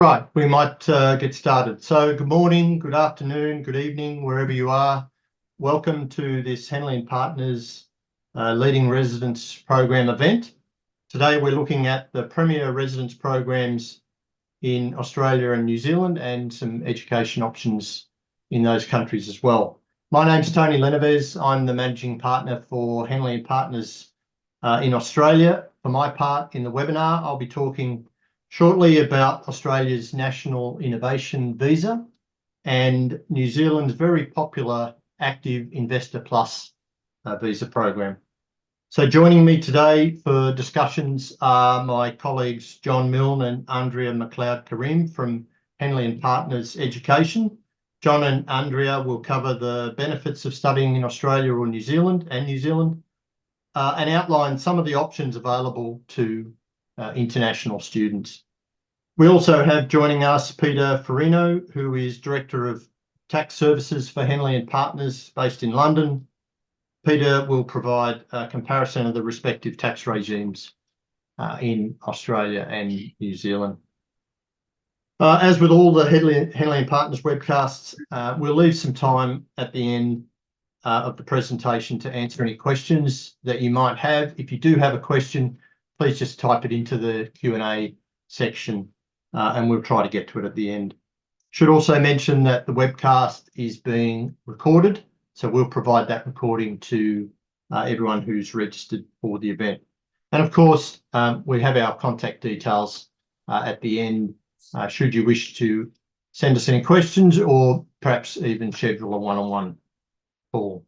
Right, we might get started. So good morning, good afternoon, good evening, wherever you are. Welcome to this Henley & Partners Leading Residence Program event. Today we're looking at the premier residence programs in Australia and New Zealand and some education options in those countries as well. My name's Tony Leneves. I'm the Managing Partner for Henley & Partners in Australia. For my part in the webinar, I'll be talking shortly about Australia's National Innovation Visa and New Zealand's very popular Active Investor Plus visa program. So joining me today for discussions are my colleagues John Milne and Andrea McLeod-Karim from Henley & Partners Education. John and Andrea will cover the benefits of studying in Australia or New Zealand and outline some of the options available to international students. We also have joining us Peter Farino, who is Director of Tax Services for Henley & Partners based in London. Peter will provide a comparison of the respective tax regimes in Australia and New Zealand. As with all the Henley & Partners webcasts, we'll leave some time at the end of the presentation to answer any questions that you might have. If you do have a question, please just type it into the Q&A section and we'll try to get to it at the end. Should also mention that the webcast is being recorded, so we'll provide that recording to everyone who's registered for the event. And of course, we have our contact details at the end, should you wish to send us any questions or perhaps even schedule a one-on-one call.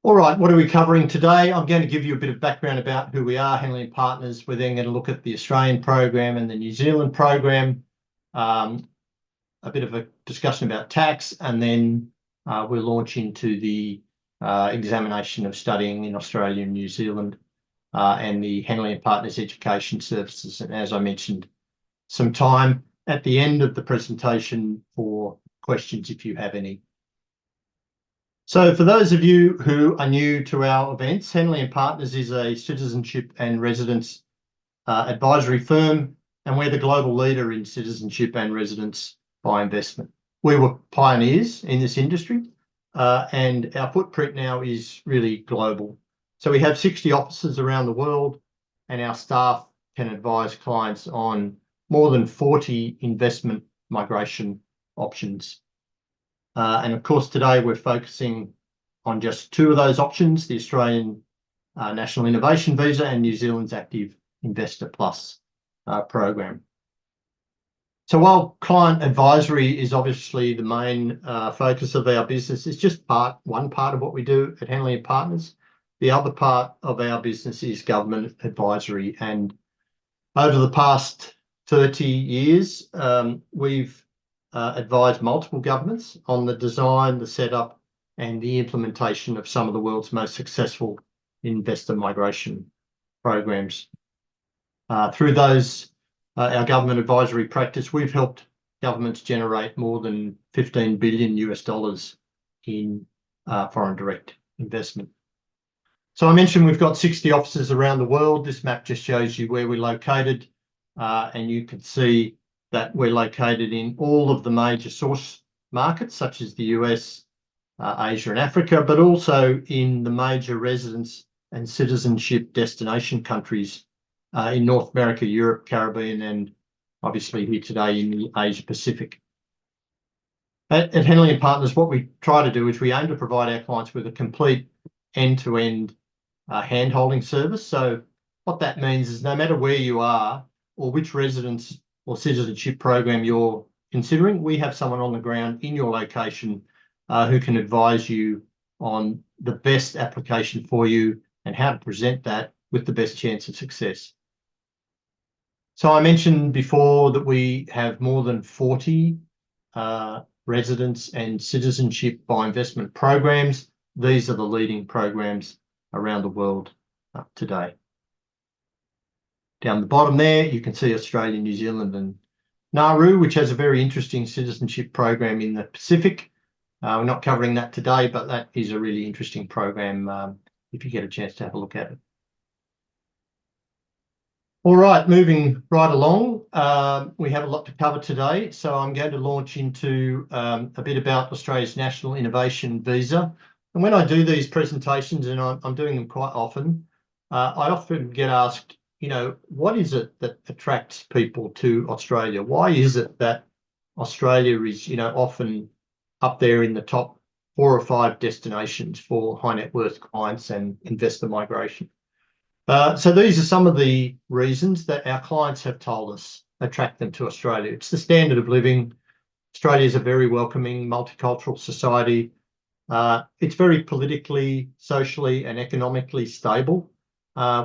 All right, what are we covering today? I'm going to give you a bit of background about who we are, Henley & Partners. We're then going to look at the Australian program and the New Zealand program, a bit of a discussion about tax, and then we'll launch into the examination of studying in Australia and New Zealand and the Henley & Partners Education Services. And as I mentioned, some time at the end of the presentation for questions if you have any. So for those of you who are new to our events, Henley & Partners is a citizenship and residence advisory firm, and we're the global leader in citizenship and residence by investment. We were pioneers in this industry, and our footprint now is really global. So we have 60 offices around the world, and our staff can advise clients on more than 40 investment migration options. And of course, today we're focusing on just two of those options, the Australian National Innovation Visa and New Zealand's Active Investor Plus program. So while client advisory is obviously the main focus of our business, it's just one part of what we do at Henley & Partners. The other part of our business is government advisory. And over the past 30 years, we've advised multiple governments on the design, the setup, and the implementation of some of the world's most successful investor migration programs. Through those, our government advisory practice, we've helped governments generate more than $15 billion in foreign direct investment. So I mentioned we've got 60 offices around the world. This map just shows you where we're located, and you can see that we're located in all of the major source markets, such as the US, Asia and Africa, but also in the major residence and citizenship destination countries in North America, Europe, Caribbean, and obviously here today in the Asia Pacific. At Henley & Partners, what we try to do is we aim to provide our clients with a complete end-to-end hand-holding service. So what that means is no matter where you are or which residence or citizenship program you're considering, we have someone on the ground in your location who can advise you on the best application for you and how to present that with the best chance of success. So I mentioned before that we have more than 40 residence and citizenship by investment programs. These are the leading programs around the world today. Down the bottom there, you can see Australia, New Zealand and Nauru, which has a very interesting citizenship program in the Pacific. We're not covering that today, but that is a really interesting program if you get a chance to have a look at it. All right, moving right along. We have a lot to cover today, so I'm going to launch into a bit about Australia's National Innovation Visa. And when I do these presentations, and I'm doing them quite often, I often get asked, what is it that attracts people to Australia? Why is it that Australia is, often up there in the top 4 or 5 destinations for high net worth clients and investor migration? So these are some of the reasons that our clients have told us attract them to Australia. It's the standard of living. Australia is a very welcoming, multicultural society. It's very politically, socially, and economically stable,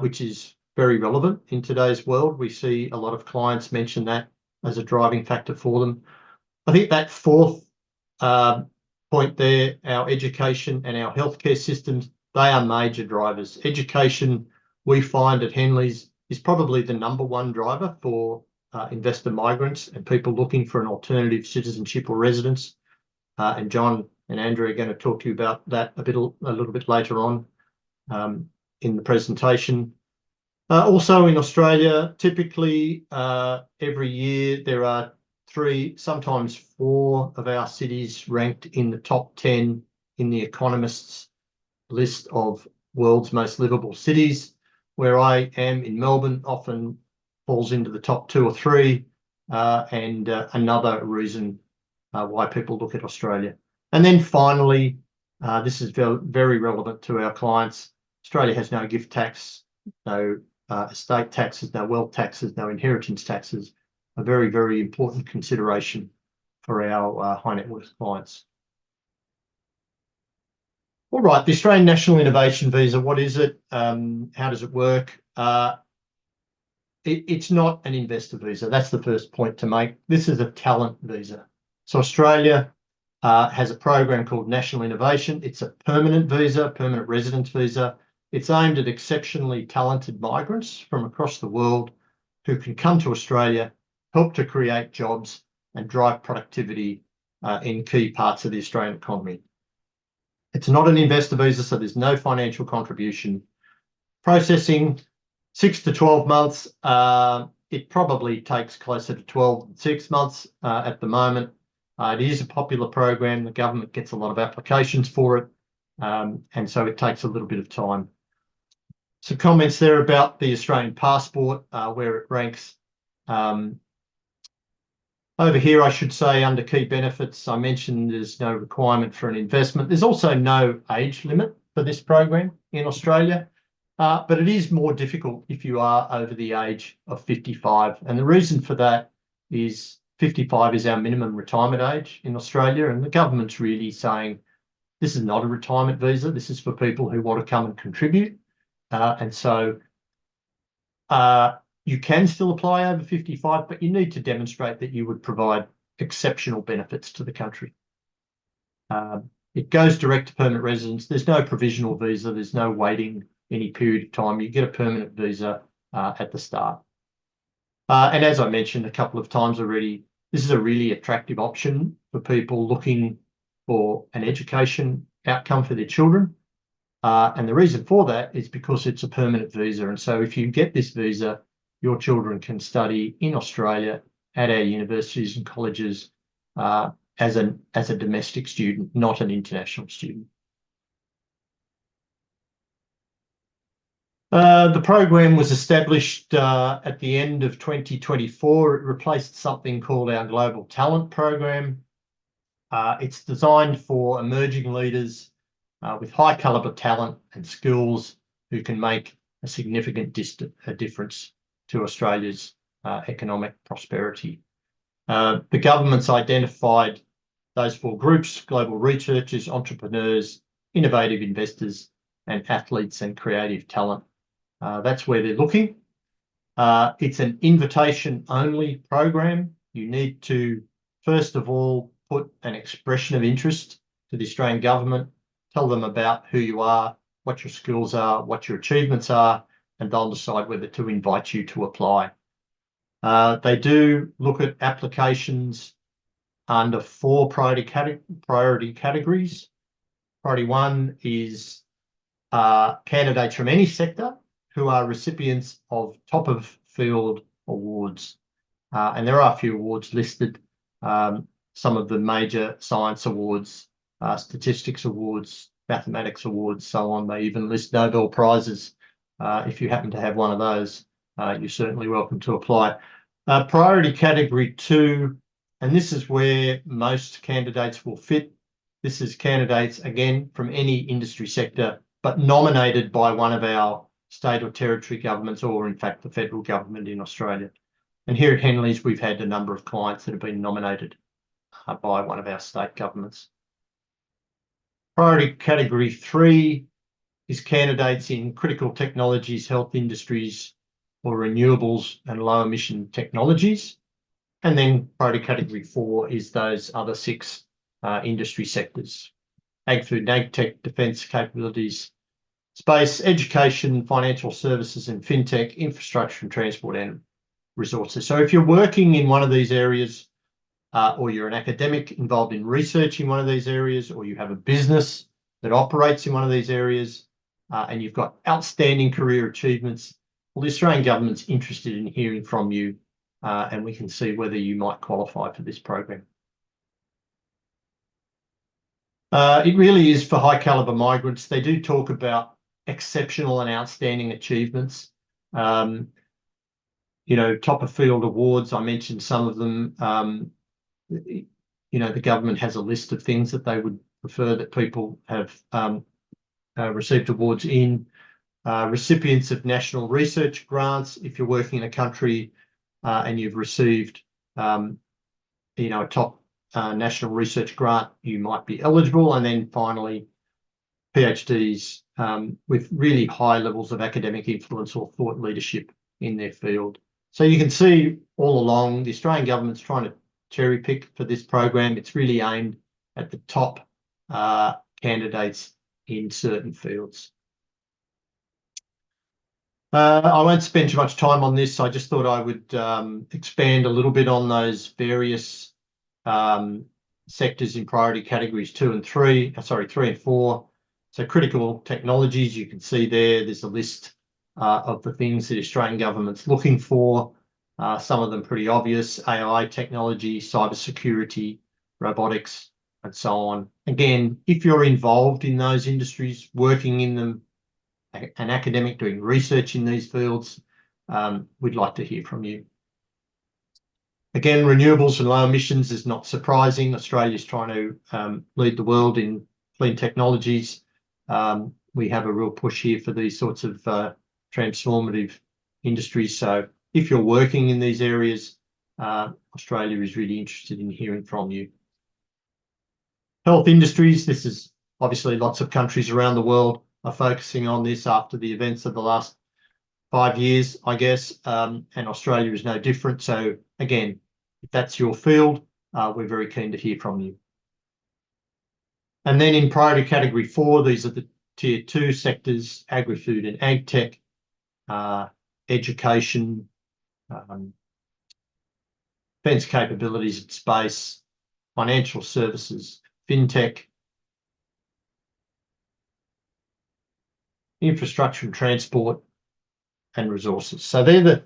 which is very relevant in today's world. We see a lot of clients mention that as a driving factor for them. I think that fourth point there, our education and our healthcare systems, they are major drivers. Education, we find at Henley's, is probably the #1 driver for investor migrants and people looking for an alternative citizenship or residence. And John and Andrew are going to talk to you about that a little bit later on in the presentation. Also in Australia, typically every year there are 3, sometimes 4 of our cities ranked in the top 10 in the Economist's list of world's most livable cities. Where I am in Melbourne often falls into the top 2 or 3, and another reason why people look at Australia. And then finally, this is very relevant to our clients. Australia has no gift tax, no estate taxes, no wealth taxes, no inheritance taxes. A very, very important consideration for our high net worth clients. All right, the Australian National Innovation Visa, what is it? How does it work? It's not an investor visa. That's the first point to make. This is a talent visa. So Australia has a program called National Innovation. It's a permanent visa, permanent residence visa. It's aimed at exceptionally talented migrants from across the world who can come to Australia, help to create jobs and drive productivity in key parts of the Australian economy. It's not an investor visa, so there's no financial contribution. Processing 6 to 12 months. It probably takes closer to 6 months at the moment. It is a popular program. The government gets a lot of applications for it, and so it takes a little bit of time. Some comments there about the Australian passport, where it ranks. Over here, I should say, under key benefits, I mentioned there's no requirement for an investment. There's also no age limit for this program in Australia, but it is more difficult if you are over the age of 55. And the reason for that is 55 is our minimum retirement age in Australia, and the government's really saying this is not a retirement visa. This is for people who want to come and contribute. And so you can still apply over 55, but you need to demonstrate that you would provide exceptional benefits to the country. It goes direct to permanent residence. There's no provisional visa. There's no waiting any period of time. You get a permanent visa at the start. And as I mentioned a couple of times already, this is a really attractive option for people looking for an education outcome for their children. And the reason for that is because it's a permanent visa. And so if you get this visa, your children can study in Australia at our universities and colleges as a domestic student, not an international student. The program was established at the end of 2024. It replaced something called our Global Talent Program. It's designed for emerging leaders with high caliber talent and skills who can make a significant difference to Australia's economic prosperity. The government's identified those 4 groups: global researchers, entrepreneurs, innovative investors, and athletes and creative talent. That's where they're looking. It's an invitation-only program. You need to, first of all, put an expression of interest to the Australian government, tell them about who you are, what your skills are, what your achievements are, and they'll decide whether to invite you to apply. They do look at applications under 4 priority categories. Priority 1 is candidates from any sector who are recipients of top of field awards. And there are a few awards listed, some of the major science awards, statistics awards, mathematics awards, so on. They even list Nobel Prizes. If you happen to have one of those, you're certainly welcome to apply. Priority category 2, and this is where most candidates will fit. This is candidates, again, from any industry sector, but nominated by one of our state or territory governments, or in fact the federal government in Australia. And here at Henleys, we've had a number of clients that have been nominated by one of our state governments. Priority category 3 is candidates in critical technologies, health industries, or renewables and low emission technologies. And then priority category 4 is those other 6 industry sectors: ag, food and ag tech, defence capabilities, space, education, financial services and fintech, infrastructure and transport and resources. So if you're working in one of these areas, or you're an academic involved in research in one of these areas, or you have a business that operates in one of these areas, and you've got outstanding career achievements, well, the Australian government's interested in hearing from you, and we can see whether you might qualify for this program. It really is for high caliber migrants. They do talk about exceptional and outstanding achievements. You know, top of field awards, I mentioned some of them. You know, the government has a list of things that they would prefer that people have received awards in. Recipients of national research grants, if you're working in a country and you've received, you know, a top national research grant, you might be eligible. And then finally, PhDs with really high levels of academic influence or thought leadership in their field. So you can see all along the Australian government's trying to cherry pick for this program. It's really aimed at the top candidates in certain fields. I won't spend too much time on this. I just thought I would expand a little bit on those various sectors in priority categories 2 and 3, sorry, 3 and 4. So critical technologies, you can see there's a list of the things the Australian government's looking for. Some of them pretty obvious: AI technology, cybersecurity, robotics, and so on. Again, if you're involved in those industries, working in them, an academic doing research in these fields, we'd like to hear from you. Again, renewables and low emissions is not surprising. Australia's trying to lead the world in clean technologies. We have a real push here for these sorts of transformative industries. So if you're working in these areas, Australia is really interested in hearing from you. Health industries, this is obviously lots of countries around the world are focusing on this after the events of the last 5 years, I guess, and Australia is no different. So again, if that's your field, we're very keen to hear from you. And then in priority category 4, these are the tier 2 sectors: agri-food and ag tech, education, defence capabilities at space, financial services, fintech, infrastructure and transport, and resources. So they're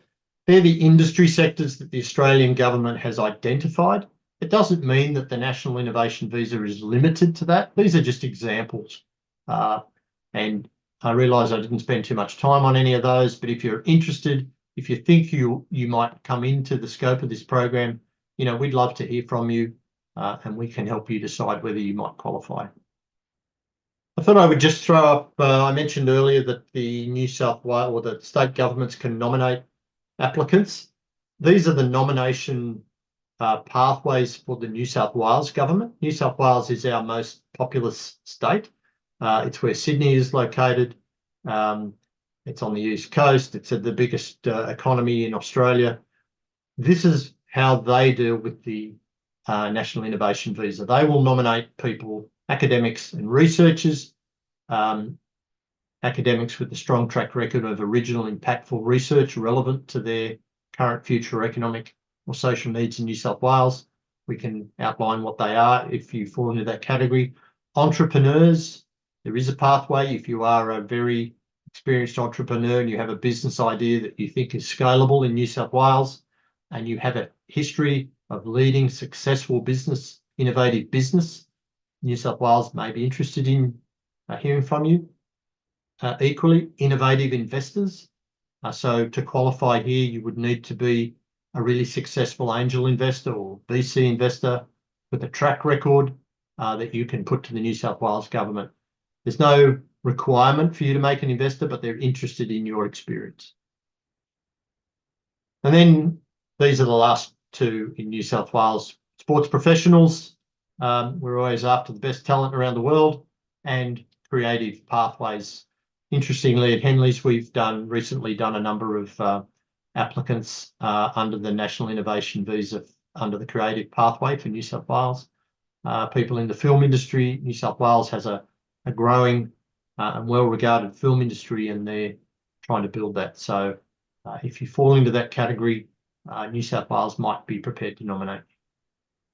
the industry sectors that the Australian government has identified. It doesn't mean that the National Innovation Visa is limited to that. These are just examples. And I realise I didn't spend too much time on any of those, but if you're interested, if you think you might come into the scope of this program, you know, we'd love to hear from you, and we can help you decide whether you might qualify. I thought I would just throw up, I mentioned earlier that the New South Wales or the state governments can nominate applicants. These are the nomination pathways for the New South Wales government. New South Wales is our most populous state. It's where Sydney is located. It's on the east coast. It's the biggest economy in Australia. This is how they deal with the National Innovation Visa. They will nominate people, academics and researchers, academics with a strong track record of original impactful research relevant to their current, future economic or social needs in New South Wales. We can outline what they are if you fall into that category. Entrepreneurs, there is a pathway if you are a very experienced entrepreneur and you have a business idea that you think is scalable in New South Wales, and you have a history of leading successful business, innovative business, New South Wales may be interested in hearing from you. Equally, innovative investors. So to qualify here, you would need to be a really successful angel investor or VC investor with a track record that you can put to the New South Wales government. There's no requirement for you to make an investor, but they're interested in your experience. And then these are the last two in New South Wales. Sports professionals. We're always after the best talent around the world, and creative pathways. Interestingly, at Henleys, we've recently done a number of applicants under the National Innovation Visa under the creative pathway for New South Wales. People in the film industry. New South Wales has a growing and well-regarded film industry, and they're trying to build that. So if you fall into that category, New South Wales might be prepared to nominate.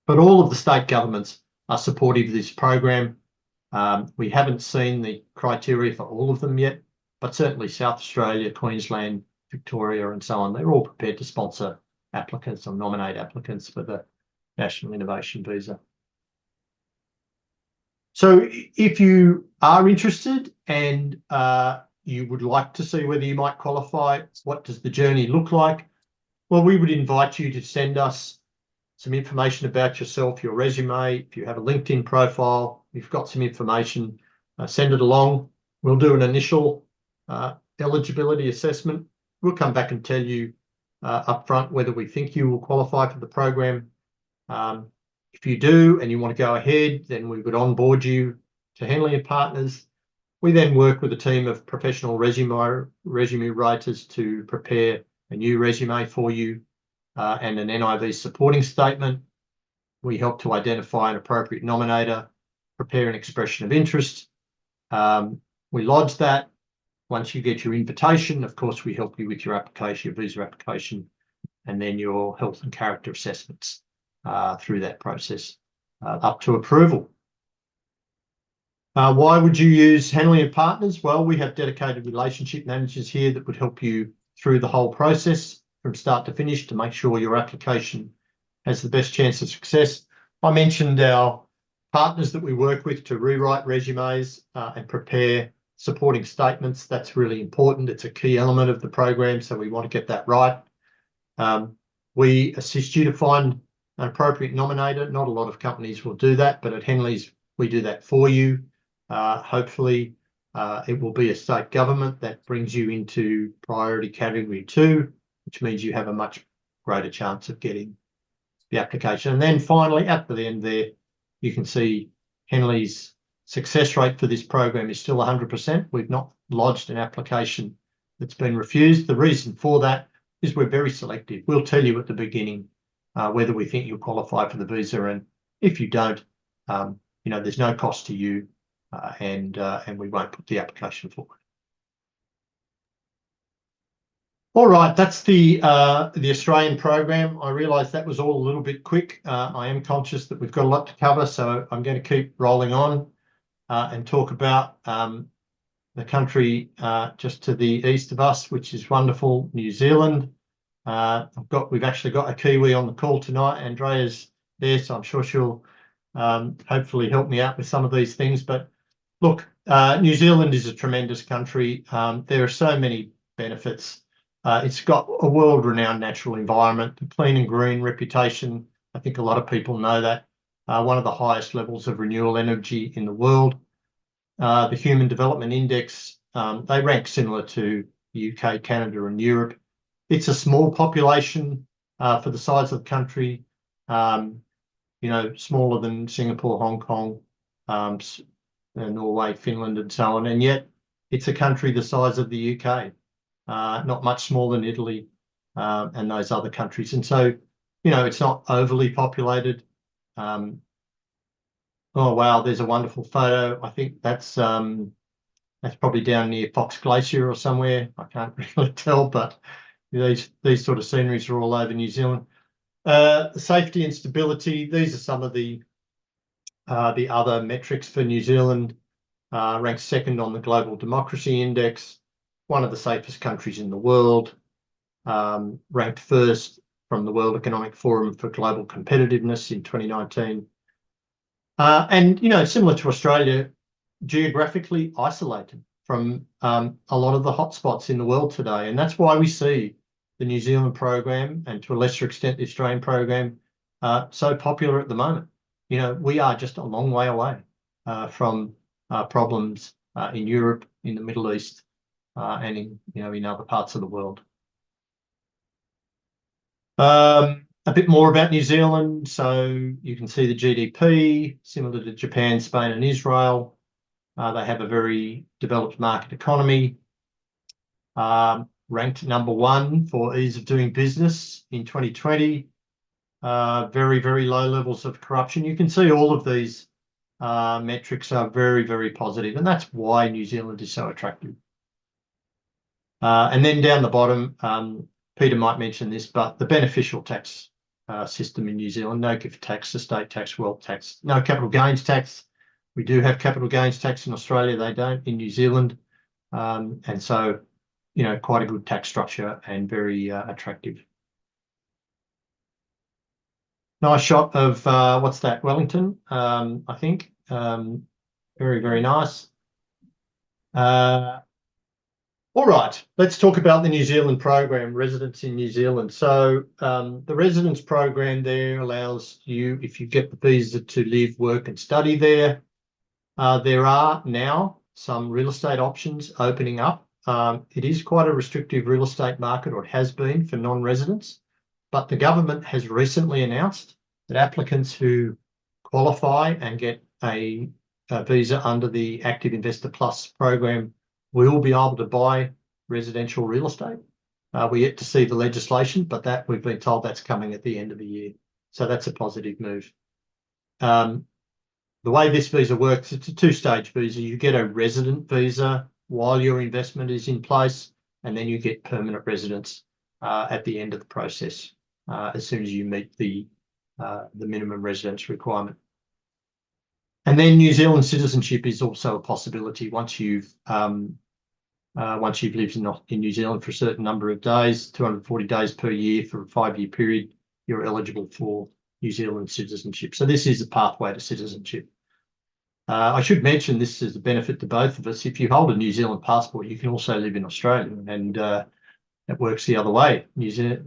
But all of the state governments are supportive of this program. We haven't seen the criteria for all of them yet, but certainly South Australia, Queensland, Victoria, and so on, they're all prepared to sponsor applicants or nominate applicants for the National Innovation Visa. So if you are interested and you would like to see whether you might qualify, what does the journey look like? Well, we would invite you to send us some information about yourself, your resume. If you have a LinkedIn profile, you've got some information, send it along. We'll do an initial eligibility assessment. We'll come back and tell you upfront whether we think you will qualify for the program. If you do and you want to go ahead, then we would onboard you to Henley & Partners. We then work with a team of professional resume writers to prepare a new resume for you and an NIV supporting statement. We help to identify an appropriate nominator, prepare an expression of interest. We lodge that. Once you get your invitation, of course, we help you with your application, your visa application, and then your health and character assessments through that process up to approval. Why would you use Henley & Partners? Well, we have dedicated relationship managers here that would help you through the whole process from start to finish to make sure your application has the best chance of success. I mentioned our partners that we work with to rewrite resumes and prepare supporting statements. That's really important. It's a key element of the program, so we want to get that right. We assist you to find an appropriate nominator. Not a lot of companies will do that, but at Henleys, we do that for you. Hopefully, it will be a state government that brings you into priority category 2, which means you have a much greater chance of getting the application. And then finally, at the end there, you can see Henley's success rate for this program is still 100%. We've not lodged an application that's been refused. The reason for that is we're very selective. We'll tell you at the beginning whether we think you'll qualify for the visa, and if you don't, there's no cost to you, and we won't put the application forward. All right, that's the Australian program. I realise that was all a little bit quick. I am conscious that we've got a lot to cover, so I'm going to keep rolling on and talk about the country just to the east of us, which is wonderful, New Zealand. We've actually got a Kiwi on the call tonight. Andrea's there, so I'm sure she'll hopefully help me out with some of these things. But look, New Zealand is a tremendous country. There are so many benefits. It's got a world-renowned natural environment, a clean and green reputation. I think a lot of people know that. One of the highest levels of renewable energy in the world. The Human Development Index, they rank similar to the UK, Canada, and Europe. It's a small population for the size of the country, smaller than Singapore, Hong Kong, Norway, Finland, and so on. And yet it's a country the size of the UK. Not much smaller than Italy and those other countries. And so, it's not overly populated. Oh, wow, there's a wonderful photo. I think that's probably down near Fox Glacier or somewhere. I can't really tell, but these sort of sceneries are all over New Zealand. Safety and stability, these are some of the other metrics for New Zealand. Ranked second on the Global Democracy Index. one of the safest countries in the world, ranked first from the World Economic Forum for Global Competitiveness in 2019. And, similar to Australia, geographically isolated from a lot of the hotspots in the world today. And that's why we see the New Zealand program, and to a lesser extent the Australian program, so popular at the moment. We are just a long way away from problems in Europe, in the Middle East, and in other parts of the world. A bit more about New Zealand. So you can see the GDP, similar to Japan, Spain, and Israel. They have a very developed market economy, ranked number 1 for ease of doing business in 2020. Very, very low levels of corruption. You can see all of these metrics are very, very positive, and that's why New Zealand is so attractive. And then down the bottom, Peter might mention this, but the beneficial tax system in New Zealand: no gift tax, estate tax, wealth tax, no capital gains tax. We do have capital gains tax in Australia. They don't in New Zealand. And so, quite a good tax structure and very attractive. Nice shot of, what's that, Wellington, I think. Very, very nice. All right, let's talk about the New Zealand program, residence in New Zealand. So the residence program there allows you, if you get the visa, to live, work and study there. There are now some real estate options opening up. It is quite a restrictive real estate market, or it has been, for non-residents, but the government has recently announced that applicants who qualify and get a visa under the Active Investor Plus program will be able to buy residential real estate. We're yet to see the legislation, but that we've been told that's coming at the end of the year. So that's a positive move. The way this visa works, it's a 2-stage visa. You get a resident visa while your investment is in place, and then you get permanent residence at the end of the process, as soon as you meet the minimum residence requirement. And then New Zealand citizenship is also a possibility once you've lived in New Zealand for a certain number of days, 240 days per year for a 5-year period, you're eligible for New Zealand citizenship. So this is a pathway to citizenship. I should mention this is a benefit to both of us. If you hold a New Zealand passport, you can also live in Australia, and it works the other way.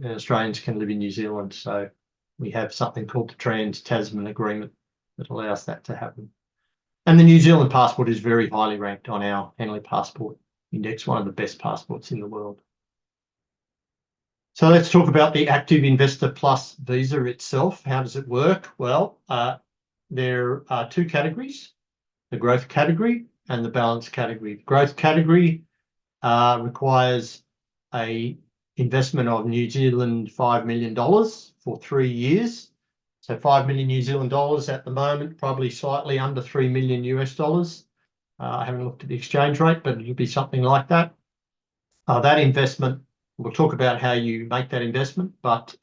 Australians can live in New Zealand. So we have something called the Trans-Tasman Agreement that allows that to happen. And the New Zealand passport is very highly ranked on our Henley Passport Index, one of the best passports in the world. So let's talk about the Active Investor Plus visa itself. How does it work? Well, there are 2 categories: the growth category and the balance category. The growth category requires a investment of New Zealand $5 million for 3 years. So 5 million New Zealand dollars at the moment, probably slightly under $3 million US. I haven't looked at the exchange rate, but it'll be something like that. That investment, we'll talk about how you make that investment, but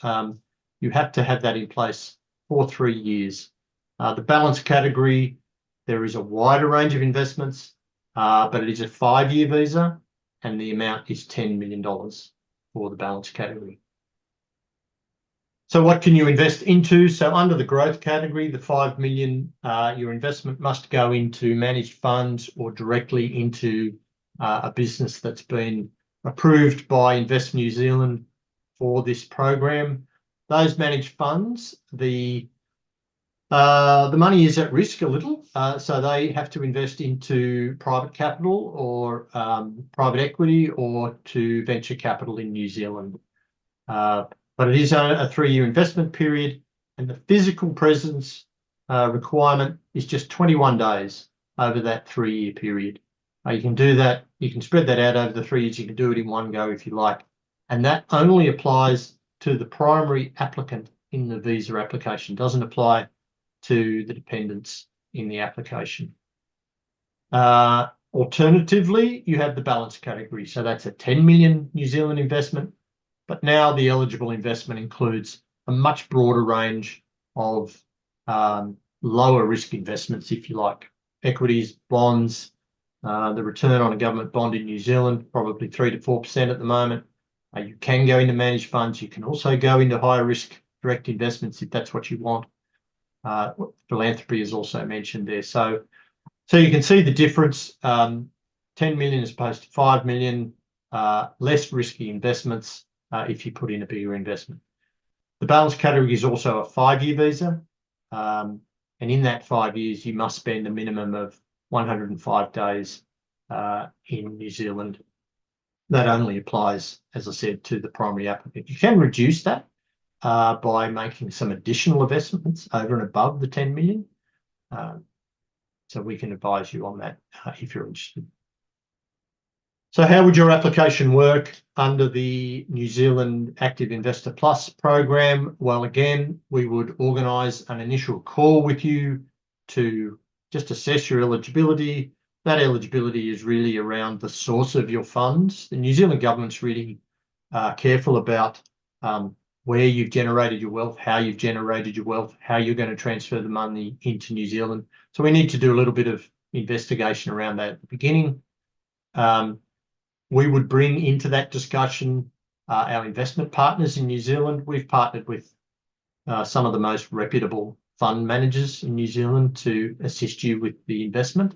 you have to have that in place for 3 years. The balance category, there is a wider range of investments, but it is a 5-year visa, and the amount is $10 million for the balance category. So what can you invest into? So under the growth category, the 5 million, your investment must go into managed funds or directly into a business that's been approved by Invest New Zealand for this program. Those managed funds, the money is at risk a little, so they have to invest into private capital or private equity or to venture capital in New Zealand. But it is a 3-year investment period, and the physical presence requirement is just 21 days over that 3-year period. You can do that. You can spread that out over the 3 years. You can do it in one go if you like. And that only applies to the primary applicant in the visa application. Doesn't apply to the dependents in the application. Alternatively, you have the balance category. So that's a 10 million New Zealand investment. But now the eligible investment includes a much broader range of lower risk investments, if you like: equities, bonds, The return on a government bond in New Zealand, probably 3 to 4% at the moment. You can go into managed funds. You can also go into higher risk direct investments if that's what you want. Philanthropy is also mentioned there. So you can see the difference. 10 million as opposed to 5 million, less risky investments if you put in a bigger investment. The balanced category is also a 5-year visa. And in that 5 years, you must spend a minimum of 105 days in New Zealand. That only applies, as I said, to the primary applicant. You can reduce that by making some additional investments over and above the 10 million. So we can advise you on that if you're interested. So how would your application work under the New Zealand Active Investor Plus program? Well, again, we would organise an initial call with you to just assess your eligibility. That eligibility is really around the source of your funds. The New Zealand government's really careful about where you've generated your wealth, how you've generated your wealth, how you're going to transfer the money into New Zealand. So we need to do a little bit of investigation around that at the beginning. We would bring into that discussion our investment partners in New Zealand. We've partnered with some of the most reputable fund managers in New Zealand to assist you with the investment.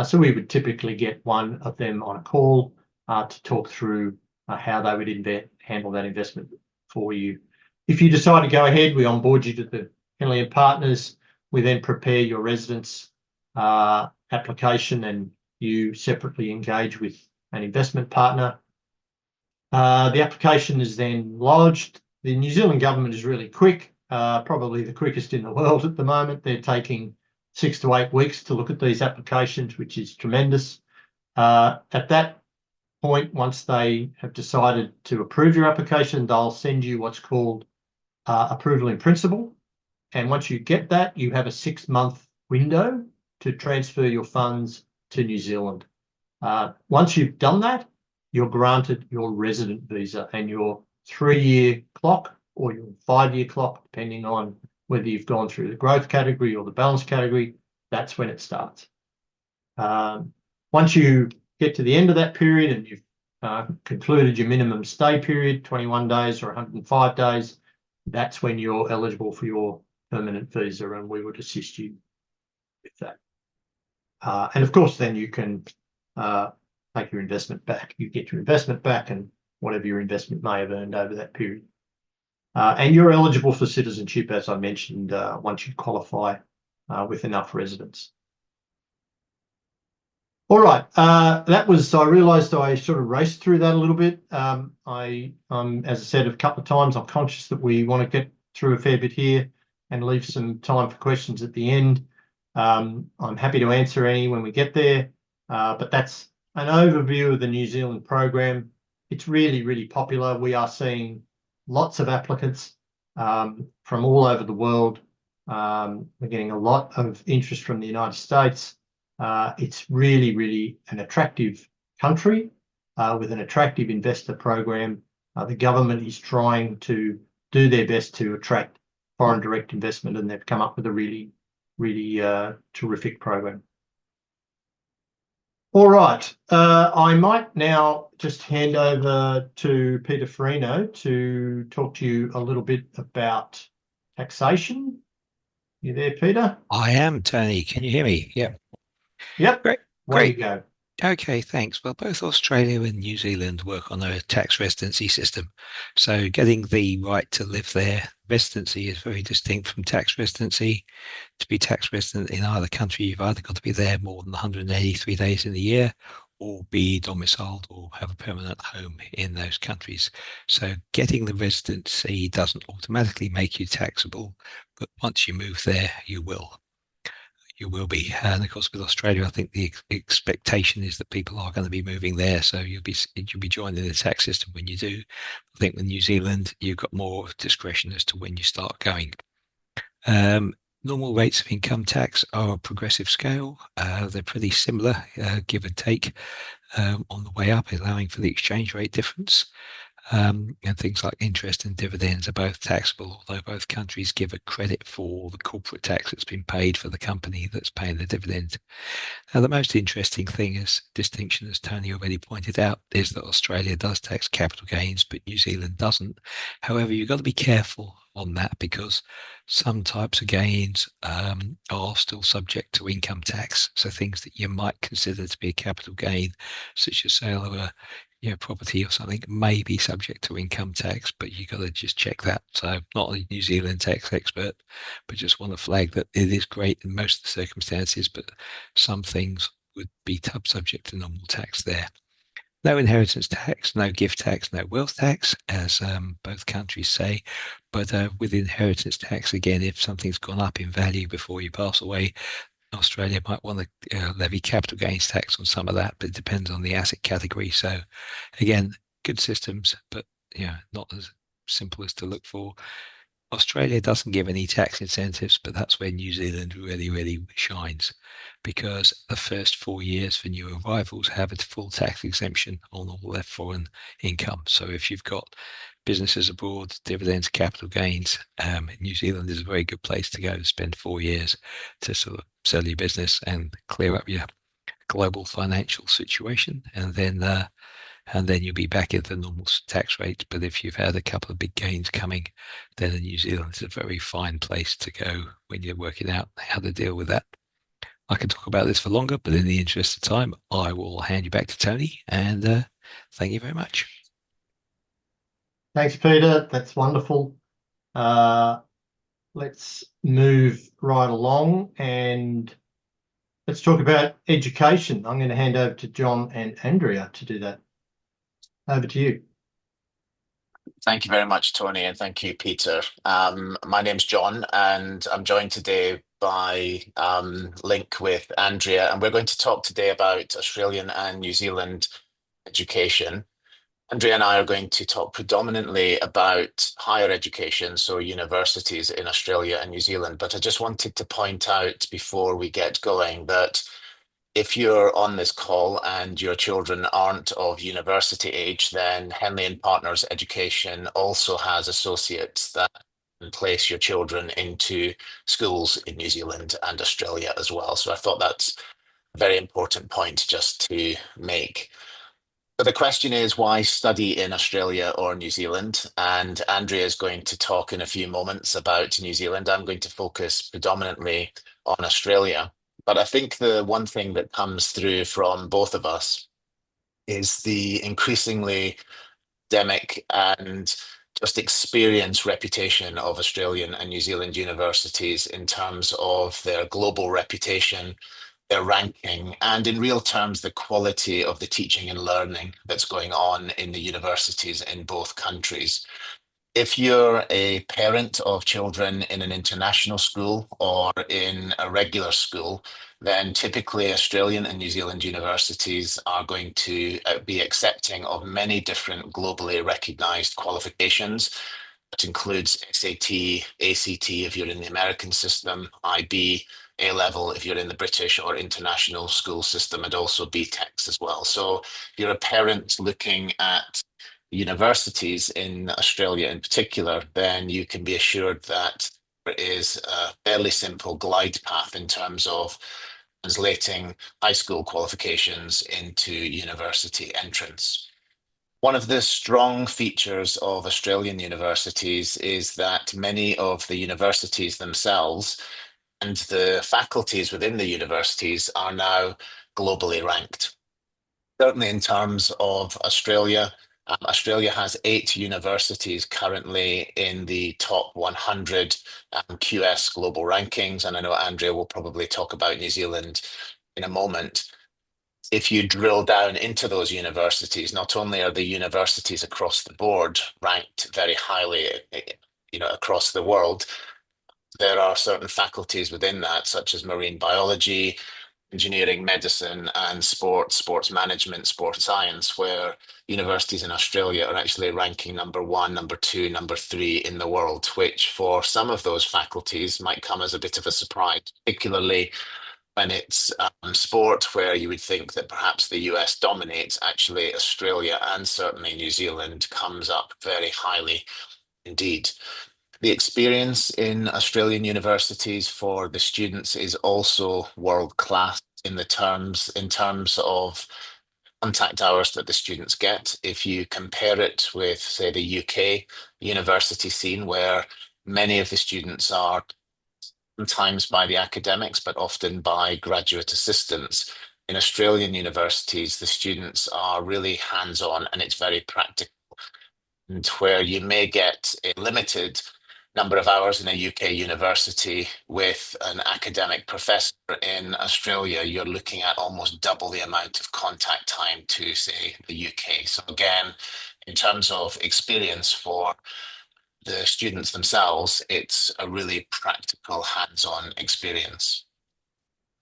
So we would typically get one of them on a call to talk through how they would handle that investment for you. If you decide to go ahead, we onboard you to the Henley & Partners. We then prepare your residence application and you separately engage with an investment partner. The application is then lodged. The New Zealand government is really quick, probably the quickest in the world at the moment. They're taking 6 to 8 weeks to look at these applications, which is tremendous. At that point, once they have decided to approve your application, they'll send you what's called approval in principle. And once you get that, you have a 6-month window to transfer your funds to New Zealand. Once you've done that, you're granted your resident visa, and your 3-year clock or your 5-year clock, depending on whether you've gone through the growth category or the balanced category, that's when it starts. Once you get to the end of that period and you've concluded your minimum stay period, 21 days or 105 days, that's when you're eligible for your permanent visa, and we would assist you with that. And of course, then you can take your investment back. You get your investment back and whatever your investment may have earned over that period. And you're eligible for citizenship, as I mentioned, once you qualify with enough residents. All right, I realised I sort of raced through that a little bit. As I said a couple of times, I'm conscious that we want to get through a fair bit here and leave some time for questions at the end. I'm happy to answer any when we get there, but that's an overview of the New Zealand program. It's really, really popular. We are seeing lots of applicants from all over the world. We're getting a lot of interest from the United States. It's really, really an attractive country with an attractive investor program. The government is trying to do their best to attract foreign direct investment, and they've come up with a really, really terrific program. All right, I might now just hand over to Peter Farino to talk to you a little bit about taxation. You there, Peter? I am, Tony. Can you hear me? Yeah. Yep. Great. Way to go. Okay, thanks. Well, both Australia and New Zealand work on a tax residency system. So getting the right to live there, residency is very distinct from tax residency. To be tax resident in either country, you've either got to be there more than 183 days in the year or be domiciled or have a permanent home in those countries. So getting the residency doesn't automatically make you taxable, but once you move there, you will. You will be. And of course, with Australia, I think the expectation is that people are going to be moving there. So you'll be joining the tax system when you do. I think with New Zealand, you've got more discretion as to when you start going. Normal rates of income tax are a progressive scale. They're pretty similar, give and take, on the way up, allowing for the exchange rate difference. And things like interest and dividends are both taxable, although both countries give a credit for the corporate tax that's been paid for the company that's paying the dividend. Now, the most interesting thing is distinction, as Tony already pointed out, is that Australia does tax capital gains, but New Zealand doesn't. However, you've got to be careful on that because some types of gains are still subject to income tax. So things that you might consider to be a capital gain, such as sale of a property or something, may be subject to income tax, but you got to just check that. So not a New Zealand tax expert, but just want to flag that it is great in most of the circumstances, but some things would be subject to normal tax there. No inheritance tax, no gift tax, no wealth tax, as both countries say. But with inheritance tax, again, if something's gone up in value before you pass away, Australia might want to levy capital gains tax on some of that, but it depends on the asset category. So, again, good systems, but not as simple as to look for. Australia doesn't give any tax incentives, but that's where New Zealand really, really shines because the first 4 years for new arrivals have a full tax exemption on all their foreign income. So if you've got businesses abroad, dividends, capital gains, New Zealand is a very good place to go to spend 4 years to sort of sell your business and clear up your global financial situation. And then you'll be back at the normal tax rate. But if you've had a couple of big gains coming, then New Zealand is a very fine place to go when you're working out how to deal with that. I can talk about this for longer, but in the interest of time, I will hand you back to Tony. And thank you very much. Thanks, Peter. That's wonderful. Let's move right along and let's talk about education. I'm going to hand over to John and Andrea to do that. Over to you. Thank you very much, Tony, and thank you, Peter. My name's John, and I'm joined today by link with Andrea, and we're going to talk today about Australian and New Zealand education. Andrea and I are going to talk predominantly about higher education, so universities in Australia and New Zealand. But I just wanted to point out before we get going that if you're on this call and your children aren't of university age, then Henley and Partners Education also has associates that can place your children into schools in New Zealand and Australia as well. So I thought that's a very important point just to make. But the question is, why study in Australia or New Zealand? And Andrea is going to talk in a few moments about New Zealand. I'm going to focus predominantly on Australia. But I think the one thing that comes through from both of us is the increasingly academic and just experience reputation of Australian and New Zealand universities in terms of their global reputation, their ranking, and in real terms, the quality of the teaching and learning that's going on in the universities in both countries. If you're a parent of children in an international school or in a regular school, then typically Australian and New Zealand universities are going to be accepting of many different globally recognized qualifications. That includes SAT, ACT if you're in the American system, IB, A-level if you're in the British or international school system, and also BTECs as well. So if you're a parent looking at universities in Australia in particular, then you can be assured that there is a fairly simple glide path in terms of translating high school qualifications into university entrance. One of the strong features of Australian universities is that many of the universities themselves and the faculties within the universities are now globally ranked. Certainly in terms of Australia, Australia has 8 universities currently in the top 100 QS global rankings, and I know Andrea will probably talk about New Zealand in a moment. If you drill down into those universities, not only are the universities across the board ranked very highly, across the world, there are certain faculties within that, such as marine biology, engineering, medicine, and sports management, sports science, where universities in Australia are actually ranking number 1, number 2, number 3 in the world, which for some of those faculties might come as a bit of a surprise, particularly when it's sport, where you would think that perhaps the US dominates, actually Australia and certainly New Zealand comes up very highly indeed. The experience in Australian universities for the students is also world class in terms of contact hours that the students get. If you compare it with, say, the UK university scene, where many of the students are sometimes by the academics, but often by graduate assistants. In Australian universities, the students are really hands-on and it's very practical. And where you may get a limited number of hours in a UK university with an academic professor in Australia, you're looking at almost double the amount of contact time to, say, the UK. So again, in terms of experience for the students themselves, it's a really practical, hands-on experience.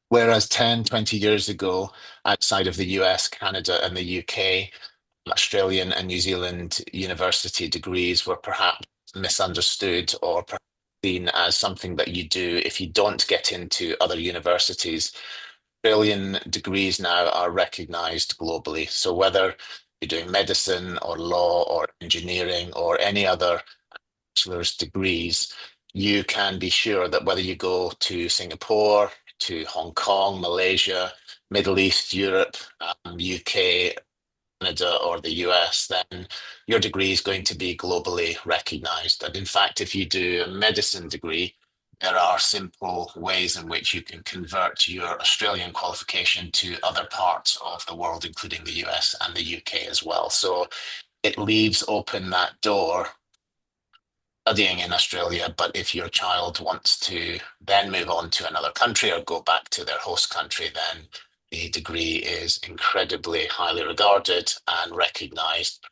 Whereas 10, 20 years ago, outside of the US, Canada, and the UK, Australian and New Zealand university degrees were perhaps misunderstood or perhaps seen as something that you do if you don't get into other universities. Australian degrees now are recognized globally. So whether you're doing medicine or law or engineering or any other bachelor's degrees, you can be sure that whether you go to Singapore, to Hong Kong, Malaysia, Middle East, Europe, UK, Canada, or the US, then your degree is going to be globally recognized. And in fact, if you do a medicine degree, there are simple ways in which you can convert your Australian qualification to other parts of the world, including the US and the UK as well. So it leaves open that door studying in Australia, but if your child wants to then move on to another country or go back to their host country, then the degree is incredibly highly regarded and recognized,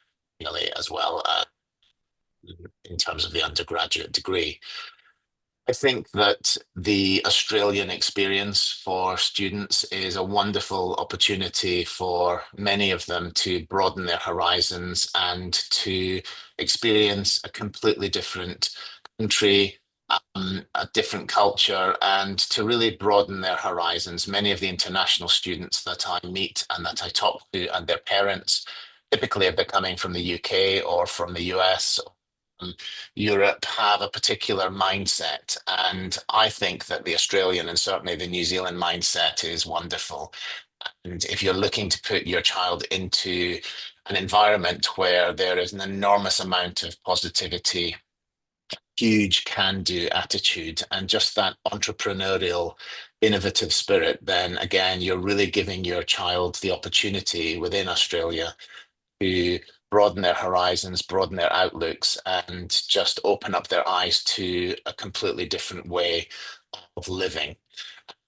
as well as in terms of the undergraduate degree. I think that the Australian experience for students is a wonderful opportunity for many of them to broaden their horizons and to experience a completely different country, a different culture, and to really broaden their horizons. Many of the international students that I meet and that I talk to and their parents, typically if they're coming from the UK or from the US, Europe, have a particular mindset. And I think that the Australian and certainly the New Zealand mindset is wonderful. And if you're looking to put your child into an environment where there is an enormous amount of positivity, huge can-do attitude, and just that entrepreneurial, innovative spirit, then again, you're really giving your child the opportunity within Australia to broaden their horizons, broaden their outlooks, and just open up their eyes to a completely different way of living.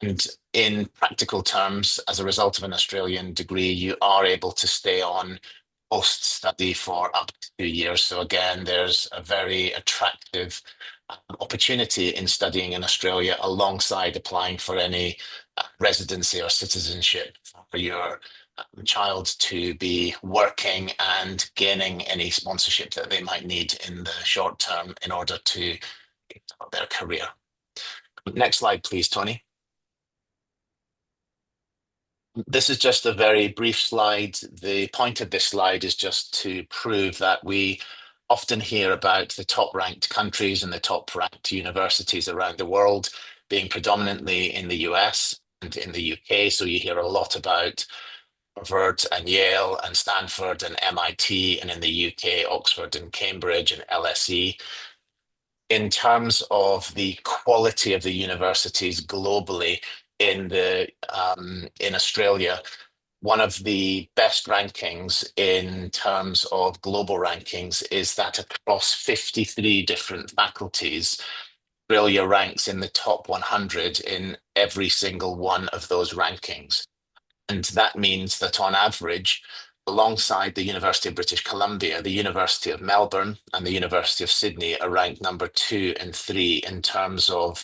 And in practical terms, as a result of an Australian degree, you are able to stay on post-study for up to 2 years. So again, there's a very attractive opportunity in studying in Australia alongside applying for any residency or citizenship for your child to be working and gaining any sponsorship that they might need in the short term in order to start their career. Next slide, please, Tony. This is just a very brief slide. The point of this slide is just to prove that we often hear about the top ranked countries and the top ranked universities around the world being predominantly in the US and in the UK. So you hear a lot about Harvard and Yale and Stanford and MIT, and in the UK, Oxford and Cambridge and LSE. In terms of the quality of the universities globally in Australia, one of the best rankings in terms of global rankings is that across 53 different faculties, Australia ranks in the top 100 in every single one of those rankings. And that means that on average, alongside the University of British Columbia, the University of Melbourne and the University of Sydney are ranked number 2 and 3 in terms of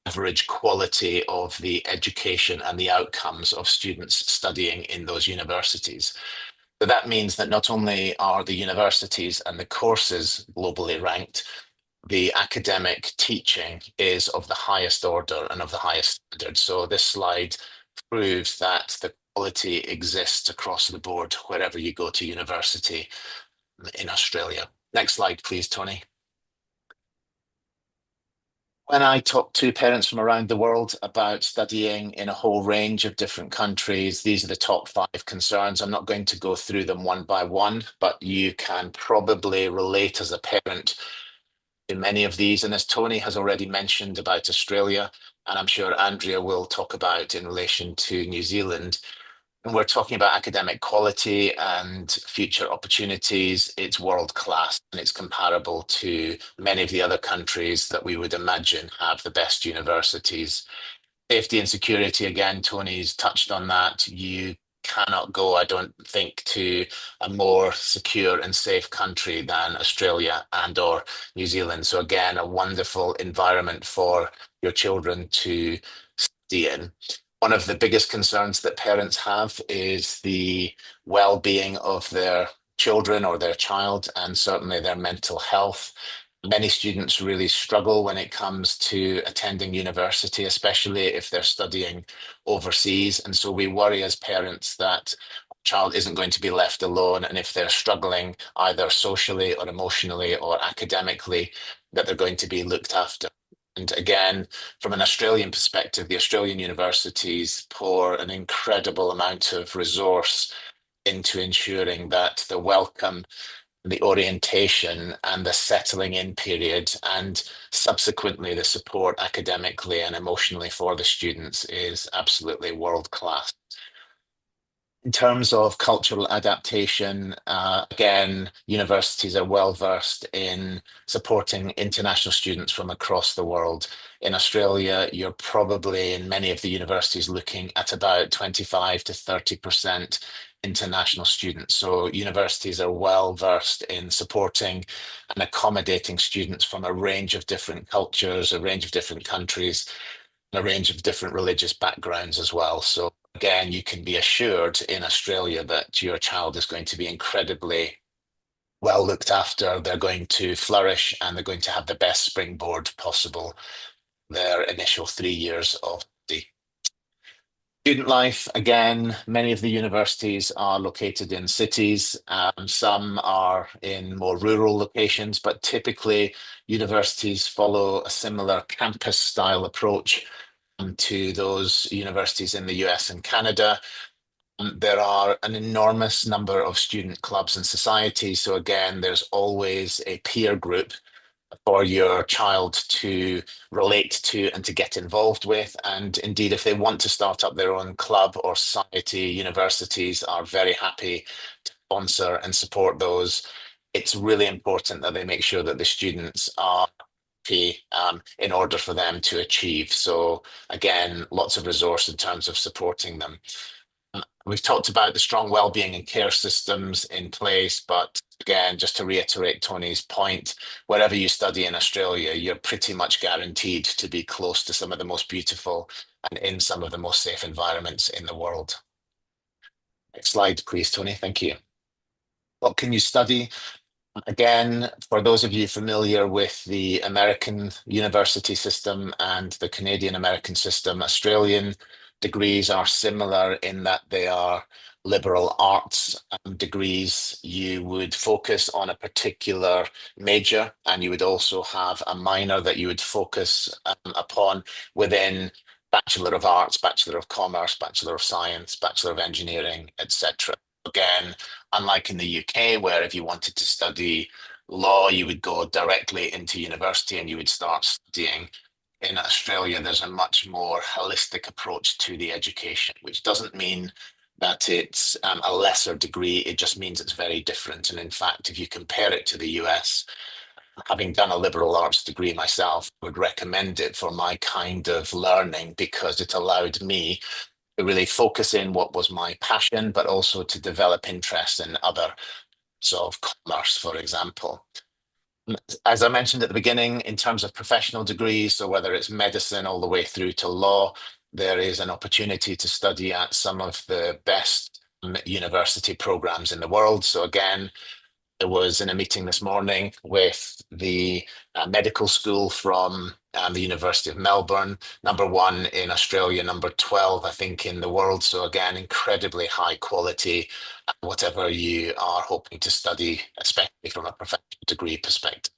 average quality of the education and the outcomes of students studying in those universities. So that means that not only are the universities and the courses globally ranked, the academic teaching is of the highest order and of the highest standard. So this slide proves that the quality exists across the board wherever you go to university in Australia. Next slide, please, Tony. When I talk to parents from around the world about studying in a whole range of different countries, these are the top 5 concerns. I'm not going to go through them one by one, but you can probably relate as a parent to many of these. And as Tony has already mentioned about Australia, and I'm sure Andrea will talk about in relation to New Zealand, when we're talking about academic quality and future opportunities, it's world class and it's comparable to many of the other countries that we would imagine have the best universities. Safety and security, again, Tony's touched on that. You cannot go, I don't think, to a more secure and safe country than Australia and or New Zealand. So again, a wonderful environment for your children to study in. One of the biggest concerns that parents have is the well-being of their children or their child, and certainly their mental health. Many students really struggle when it comes to attending university, especially if they're studying overseas. And so we worry as parents that a child isn't going to be left alone. And if they're struggling either socially or emotionally or academically, that they're going to be looked after. And again, from an Australian perspective, the Australian universities pour an incredible amount of resource into ensuring that the welcome, the orientation, and the settling in period, and subsequently the support academically and emotionally for the students is absolutely world class. In terms of cultural adaptation, again, universities are well versed in supporting international students from across the world. In Australia, you're probably in many of the universities looking at about 25 to 30% international students. So universities are well versed in supporting and accommodating students from a range of different cultures, a range of different countries, and a range of different religious backgrounds as well. So again, you can be assured in Australia that your child is going to be incredibly well looked after. They're going to flourish and they're going to have the best springboard possible their initial 3 years of study. Student life, again, many of the universities are located in cities. Some are in more rural locations, but typically universities follow a similar campus style approach to those universities in the US and Canada. There are an enormous number of student clubs and societies. So again, there's always a peer group for your child to relate to and to get involved with. And indeed, if they want to start up their own club or society, universities are very happy to sponsor and support those. It's really important that they make sure that the students are in order for them to achieve. So again, lots of resource in terms of supporting them. We've talked about the strong well-being and care systems in place, but again, just to reiterate Tony's point, wherever you study in Australia, you're pretty much guaranteed to be close to some of the most beautiful and in some of the most safe environments in the world. Next slide, please, Tony. Thank you. What can you study? Again, for those of you familiar with the American university system and the Canadian American system, Australian degrees are similar in that they are liberal arts degrees. You would focus on a particular major, and you would also have a minor that you would focus upon within Bachelor of Arts, Bachelor of Commerce, Bachelor of Science, Bachelor of Engineering, etc. Again, unlike in the UK, where if you wanted to study law, you would go directly into university and you would start studying. In Australia, there's a much more holistic approach to the education, which doesn't mean that it's a lesser degree. It just means it's very different. And in fact, if you compare it to the US, having done a liberal arts degree myself, I would recommend it for my kind of learning because it allowed me to really focus in what was my passion, but also to develop interest in other sort of commerce, for example. As I mentioned at the beginning, in terms of professional degrees, so whether it's medicine all the way through to law, there is an opportunity to study at some of the best university programs in the world. So again, I was in a meeting this morning with the medical school from the University of Melbourne, #1 in Australia, #12, I think, in the world. So again, incredibly high quality, whatever you are hoping to study, especially from a professional degree perspective.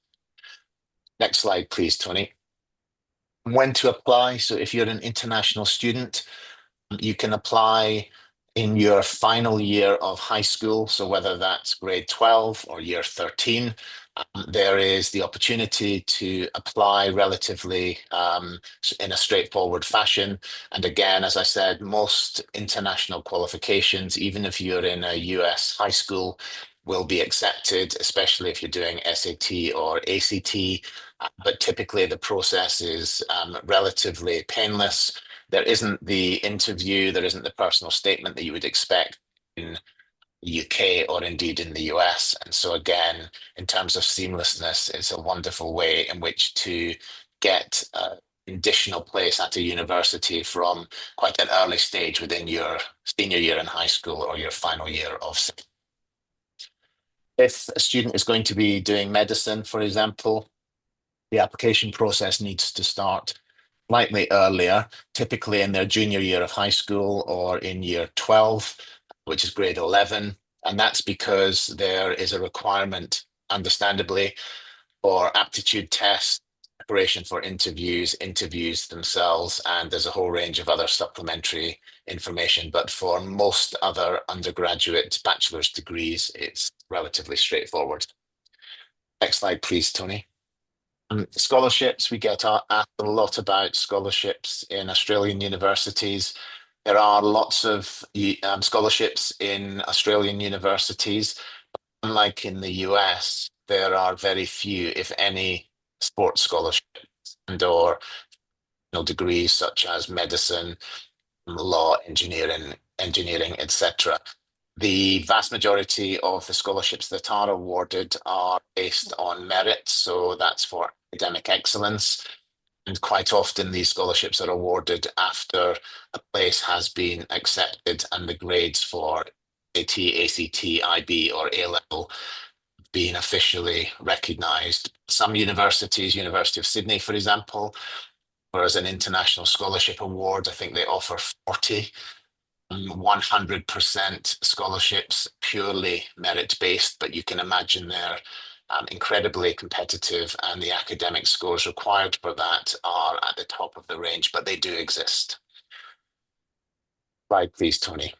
Next slide, please, Tony. When to apply. So if you're an international student, you can apply in your final year of high school. So whether that's grade 12 or year 13, there is the opportunity to apply relatively in a straightforward fashion. And again, as I said, most international qualifications, even if you're in a US high school, will be accepted, especially if you're doing SAT or ACT. But typically the process is relatively painless. There isn't the interview, there isn't the personal statement that you would expect in the UK or indeed in the US. And so again, in terms of seamlessness, it's a wonderful way in which to get an additional place at a university from quite an early stage within your senior year in high school or your final year of. If a student is going to be doing medicine, for example, the application process needs to start slightly earlier, typically in their junior year of high school or in year 12, which is grade 11. And that's because there is a requirement, understandably, for aptitude tests, preparation for interviews themselves, and there's a whole range of other supplementary information. But for most other undergraduate bachelor's degrees, it's relatively straightforward. Next slide, please, Tony. Scholarships, we get asked a lot about scholarships in Australian universities. There are lots of scholarships in Australian universities. Unlike in the US, there are very few, if any, sports scholarships and/or degrees such as medicine, law, engineering, etc. The vast majority of the scholarships that are awarded are based on merit, so that's for academic excellence. And quite often these scholarships are awarded after a place has been accepted and the grades for AT, ACT, IB, or A-level being officially recognised. Some universities, University of Sydney, for example, whereas an international scholarship award, I think they offer 40 100% scholarships, purely merit-based, but you can imagine they're incredibly competitive, and the academic scores required for that are at the top of the range, but they do exist. Slide, please, Tony.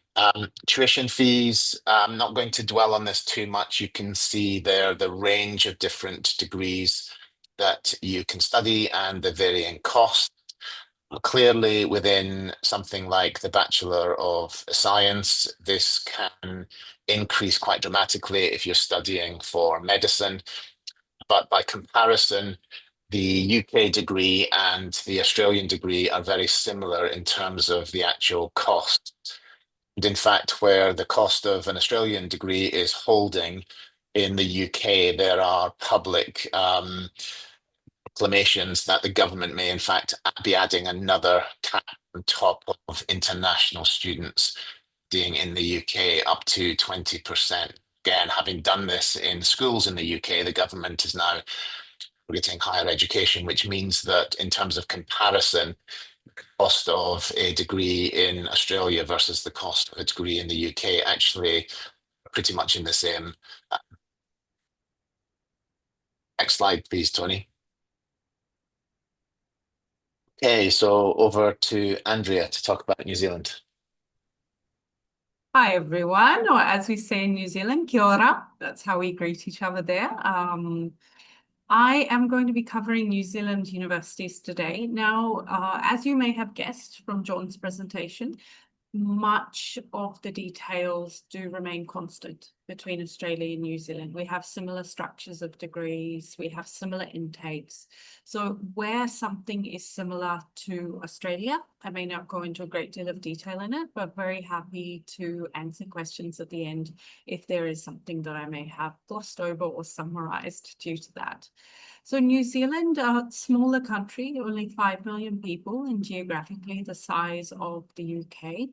Tuition fees, I'm not going to dwell on this too much. You can see there the range of different degrees that you can study and the varying costs. Clearly, within something like the Bachelor of Science, this can increase quite dramatically if you're studying for medicine. But by comparison, the UK degree and the Australian degree are very similar in terms of the actual cost. And in fact, where the cost of an Australian degree is holding, in the UK, there are public proclamations that the government may in fact be adding another cap on top of international students being in the UK up to 20%. Again, having done this in schools in the UK, the government is now targeting higher education, which means that in terms of comparison, the cost of a degree in Australia versus the cost of a degree in the UK actually pretty much in the same. Next slide, please, Tony. Okay, so over to Andrea to talk about New Zealand. Hi, everyone, or as we say in New Zealand, kia ora. That's how we greet each other there. I am going to be covering New Zealand universities today. Now, as you may have guessed from John's presentation, much of the details do remain constant between Australia and New Zealand. We have similar structures of degrees, we have similar intakes. So where something is similar to Australia, I may not go into a great deal of detail in it, but very happy to answer questions at the end if there is something that I may have glossed over or summarized due to that. So New Zealand, a smaller country, only 5 million people, and geographically the size of the UK.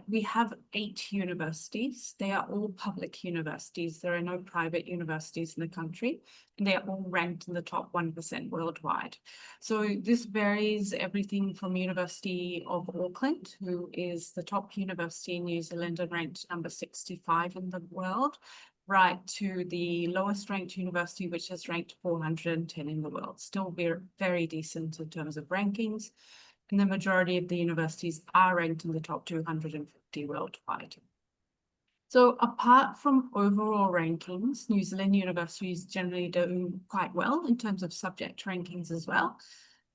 We have 8 universities. They are all public universities. There are no private universities in the country, and they are all ranked in the top 1% worldwide. So this varies everything from University of Auckland, who is the top university in New Zealand and ranked number 65 in the world, right to the lowest ranked university, which is ranked 410 in the world. Still very, very decent in terms of rankings. And the majority of the universities are ranked in the top 250 worldwide. So apart from overall rankings, New Zealand universities generally do quite well in terms of subject rankings as well.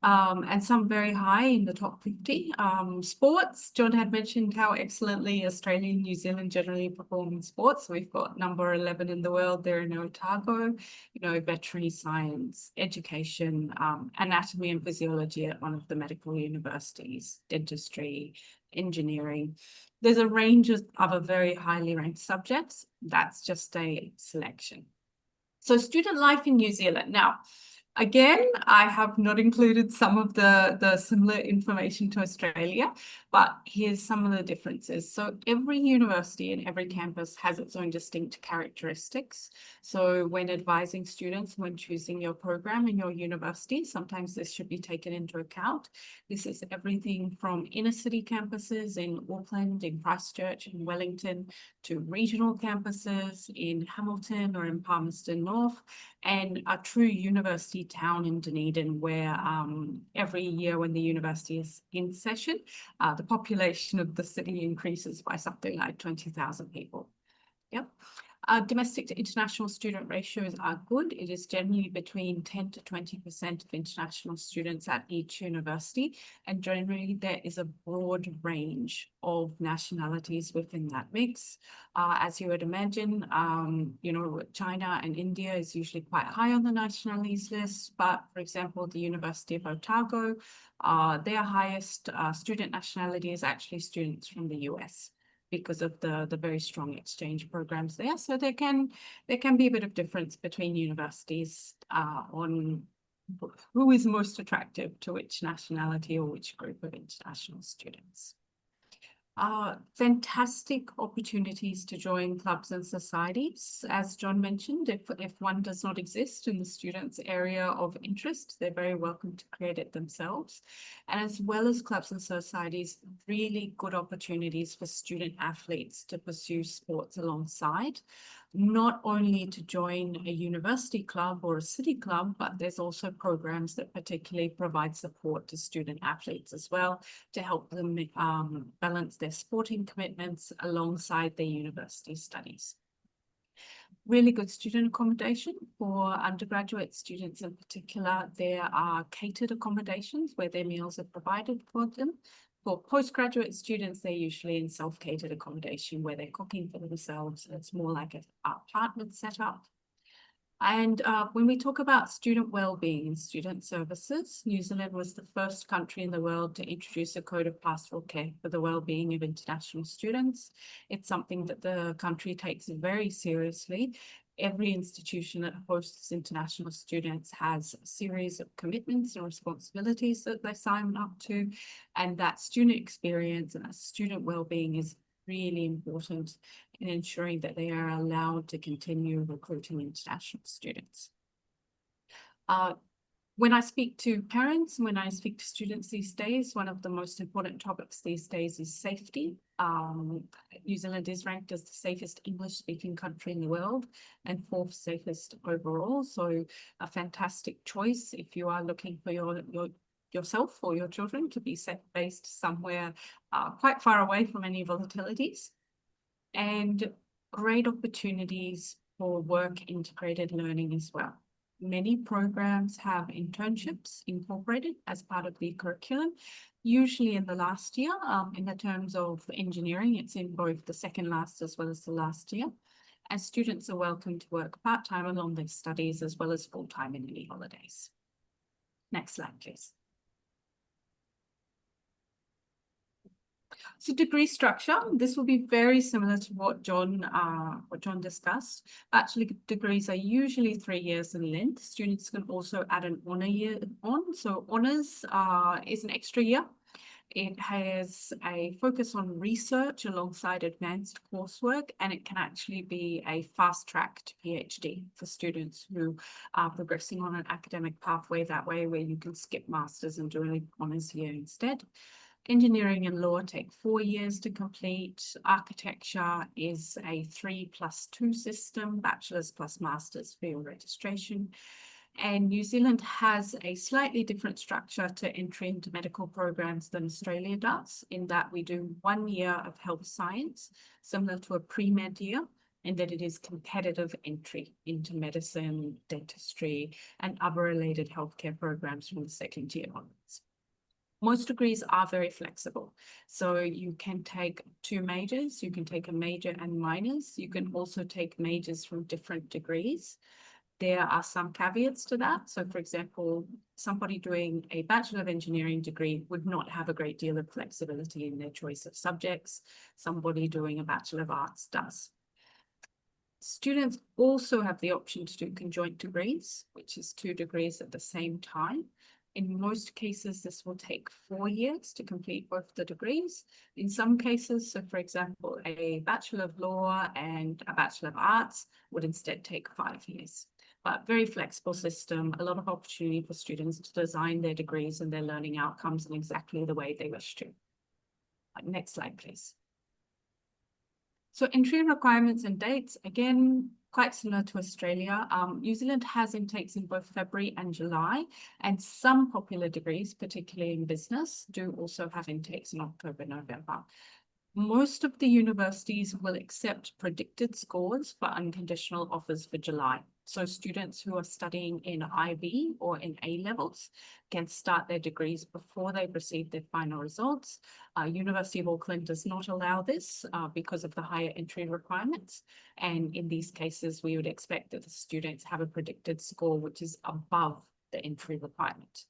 And some very high in the top 50. Sports, John had mentioned how excellently Australia and New Zealand generally perform in sports. So we've got number 11 in the world there in Otago, veterinary science, education, anatomy and physiology at one of the medical universities, dentistry, engineering. There's a range of other very highly ranked subjects. That's just a selection. So student life in New Zealand. Now, again, I have not included some of the similar information to Australia, but here's some of the differences. So every university and every campus has its own distinct characteristics. So when advising students, when choosing your program in your university, sometimes this should be taken into account. This is everything from inner city campuses in Auckland, in Christchurch, in Wellington, to regional campuses in Hamilton or in Palmerston North, and a true university town in Dunedin, where every year when the university is in session, the population of the city increases by something like 20,000 people. Yep. Domestic to international student ratios are good. It is generally between 10 to 20% of international students at each university. And generally there is a broad range of nationalities within that mix. As you would imagine, China and India is usually quite high on the nationalities list. But for example, the University of Otago, their highest student nationality is actually students from the US, because of the very strong exchange programs there. So there can be a bit of difference between universities on who is most attractive to which nationality or which group of international students. Fantastic opportunities to join clubs and societies. As John mentioned, if one does not exist in the students' area of interest, they're very welcome to create it themselves. And as well as clubs and societies, really good opportunities for student athletes to pursue sports alongside. Not only to join a university club or a city club, but there's also programs that particularly provide support to student athletes as well to help them balance their sporting commitments alongside their university studies. Really good student accommodation for undergraduate students in particular. There are catered accommodations where their meals are provided for them. For postgraduate students, they're usually in self-catered accommodation where they're cooking for themselves. It's more like an apartment setup. And when we talk about student well-being and student services, New Zealand was the first country in the world to introduce a code of pastoral care for the well-being of international students. It's something that the country takes very seriously. Every institution that hosts international students has a series of commitments and responsibilities that they sign up to, and that student experience and that student well-being is really important in ensuring that they are allowed to continue recruiting international students. When I speak to parents, when I speak to students these days, one of the most important topics these days is safety. New Zealand is ranked as the safest English-speaking country in the world and 4th safest overall. So a fantastic choice if you are looking for yourself or your children to be based somewhere quite far away from any volatilities. And great opportunities for work integrated learning as well. Many programs have internships incorporated as part of the curriculum, usually in the last year. In the terms of engineering, it's in both the second last as well as the last year. And students are welcome to work part-time along their studies as well as full-time in any holidays. Next slide, please. So degree structure, this will be very similar to what John discussed. Actually, degrees are usually 3 years in length. Students can also add an honour year on. So honours is an extra year. It has a focus on research alongside advanced coursework, and it can actually be a fast track to PhD for students who are progressing on an academic pathway that way, where you can skip masters and do an honours year instead. Engineering and law take 4 years to complete. Architecture is a 3+2 system, bachelor's plus master's for your registration. And New Zealand has a slightly different structure to entry into medical programs than Australia does, in that we do 1 year of health science, similar to a pre-med year, and that it is competitive entry into medicine, dentistry, and other related healthcare programs from the second year onwards. Most degrees are very flexible. So you can take 2 majors, you can take a major and minors. You can also take majors from different degrees. There are some caveats to that. So for example, somebody doing a Bachelor of Engineering degree would not have a great deal of flexibility in their choice of subjects. Somebody doing a Bachelor of Arts does. Students also have the option to do conjoint degrees, which is 2 degrees at the same time. In most cases, this will take 4 years to complete both the degrees. In some cases, so for example, a Bachelor of Law and a Bachelor of Arts would instead take 5 years. But very flexible system, a lot of opportunity for students to design their degrees and their learning outcomes in exactly the way they wish to. Next slide, please. So entry requirements and dates, again, quite similar to Australia. New Zealand has intakes in both February and July, and some popular degrees, particularly in business, do also have intakes in October, November. Most of the universities will accept predicted scores for unconditional offers for July. So students who are studying in IB or in A levels can start their degrees before they've received their final results. University of Auckland does not allow this because of the higher entry requirements. And in these cases, we would expect that the students have a predicted score which is above the entry requirement.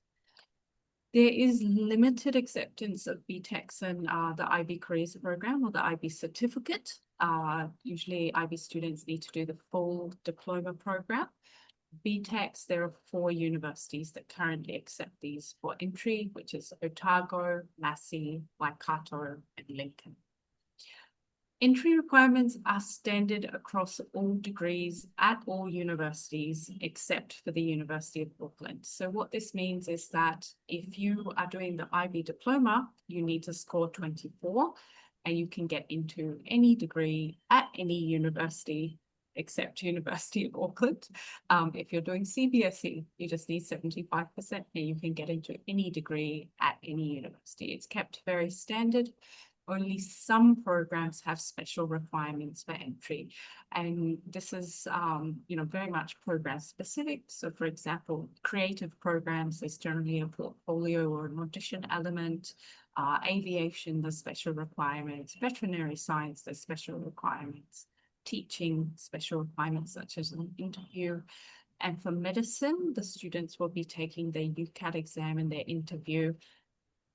There is limited acceptance of BTECs in the IB Careers Program or the IB Certificate. Usually IB students need to do the full diploma program. BTECs, there are 4 universities that currently accept these for entry, which is Otago, Massey, Waikato, and Lincoln. Entry requirements are standard across all degrees at all universities except for the University of Auckland. So what this means is that if you are doing the IB diploma, you need to score 24 and you can get into any degree at any university except University of Auckland. If you're doing CBSE, you just need 75% and you can get into any degree at any university. It's kept very standard. Only some programs have special requirements for entry. And this is, very much program specific. So for example, creative programs, there's generally a portfolio or an audition element. Aviation, there's special requirements. Veterinary science, there's special requirements. Teaching, special requirements such as an interview. And for medicine, the students will be taking their UCAT exam and their interview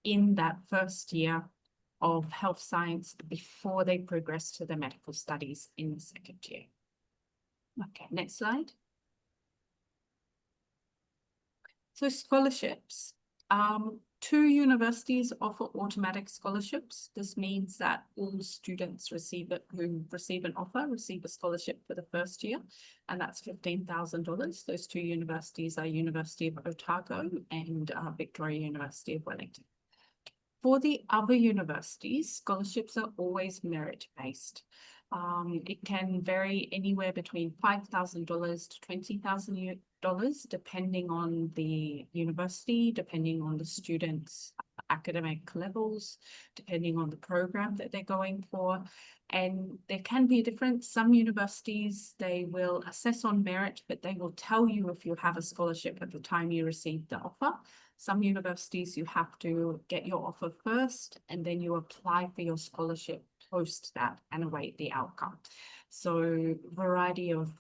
in that first year of health science before they progress to the medical studies in the second year. Okay, next slide. So scholarships. 2 universities offer automatic scholarships. This means that all students who receive an offer receive a scholarship for the first year, and that's $15,000. Those 2 universities are University of Otago and Victoria University of Wellington. For the other universities, scholarships are always merit-based. It can vary anywhere between $5,000 to $20,000, depending on the university, depending on the students' academic levels, depending on the program that they're going for. And there can be a difference. Some universities, they will assess on merit, but they will tell you if you have a scholarship at the time you receive the offer. Some universities, you have to get your offer first, and then you apply for your scholarship post that and await the outcome. So variety of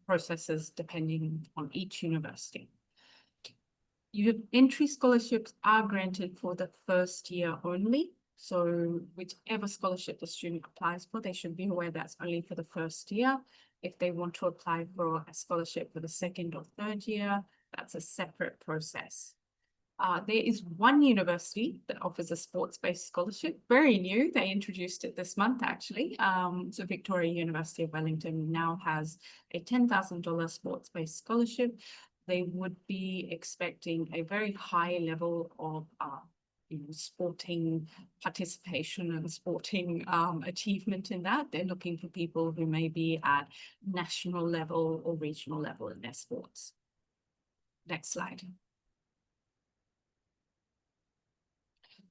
processes depending on each university. Entry scholarships are granted for the first year only. So whichever scholarship the student applies for, they should be aware that's only for the first year. If they want to apply for a scholarship for the second or third year, that's a separate process. There is one university that offers a sports-based scholarship, very new. They introduced it this month, actually. So Victoria University of Wellington now has a $10,000 sports-based scholarship. They would be expecting a very high level of sporting participation and sporting achievement in that. They're looking for people who may be at national level or regional level in their sports. Next slide.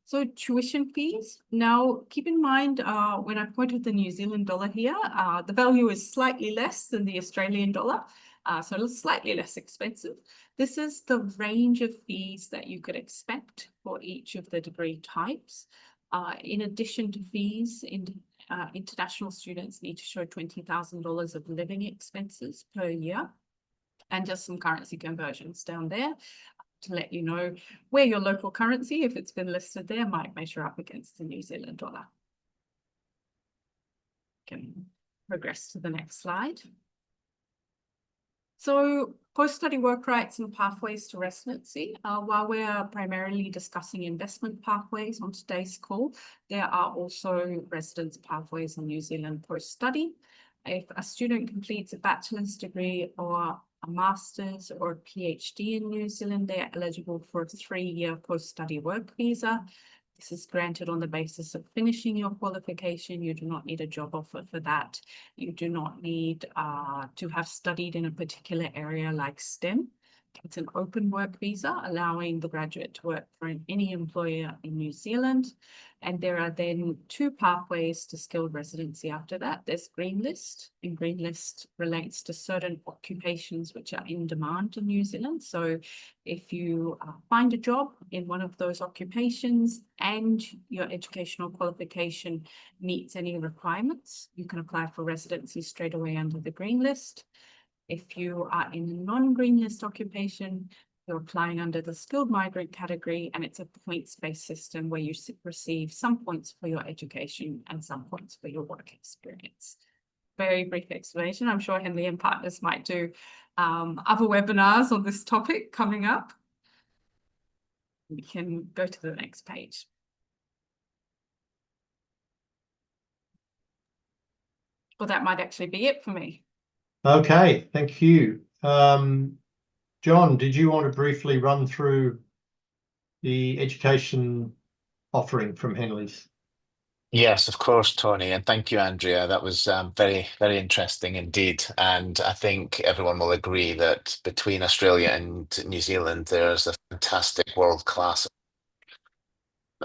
So tuition fees. Now, keep in mind, when I've quoted the New Zealand dollar here, the value is slightly less than the Australian dollar, so it's slightly less expensive. This is the range of fees that you could expect for each of the degree types. In addition to fees, international students need to show $20,000 of living expenses per year, and just some currency conversions down there to let you know where your local currency, if it's been listed there, might measure up against the New Zealand dollar. Can progress to the next slide. So post-study work rights and pathways to residency. While we are primarily discussing investment pathways on today's call, there are also residence pathways in New Zealand post-study. If a student completes a bachelor's degree or a master's or a PhD in New Zealand, they are eligible for a 3-year post-study work visa. This is granted on the basis of finishing your qualification. You do not need a job offer for that. You do not need to have studied in a particular area like STEM. It's an open work visa, allowing the graduate to work for any employer in New Zealand. And there are then 2 pathways to skilled residency after that. There's Green List, and Green List relates to certain occupations which are in demand in New Zealand. So if you find a job in one of those occupations and your educational qualification meets any requirements, you can apply for residency straight away under the Green List. If you are in a non-Green List occupation, you're applying under the skilled migrant category, and it's a points-based system where you receive some points for your education and some points for your work experience. Very brief explanation. I'm sure Henley and Partners might do other webinars on this topic coming up. We can go to the next page. Well, that might actually be it for me. Okay, thank you. John, did you want to briefly run through the education offering from Henley's? Yes, of course, Tony, and thank you, Andrea. That was very, very interesting indeed. And I think everyone will agree that between Australia and New Zealand, there's a fantastic world-class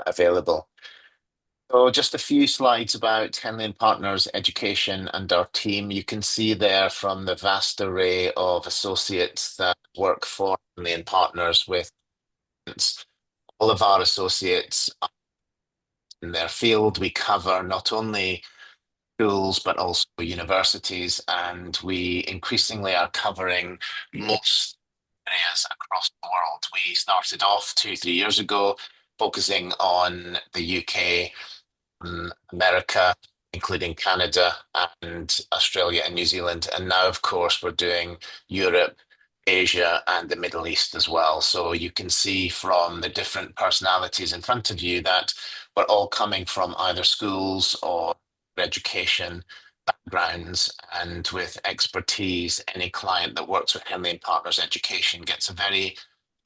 available. So just a few slides about Henley and Partners Education and our team. You can see there from the vast array of associates that work for Henley and Partners with all of our associates in their field. We cover not only schools, but also universities, and we increasingly are covering most areas across the world. We started off 2-3 years ago focusing on the UK, America, including Canada and Australia and New Zealand. And now, of course, we're doing Europe, Asia, and the Middle East as well. So you can see from the different personalities in front of you that we're all coming from either schools or education backgrounds, and with expertise. Any client that works with Henley and Partners Education gets a very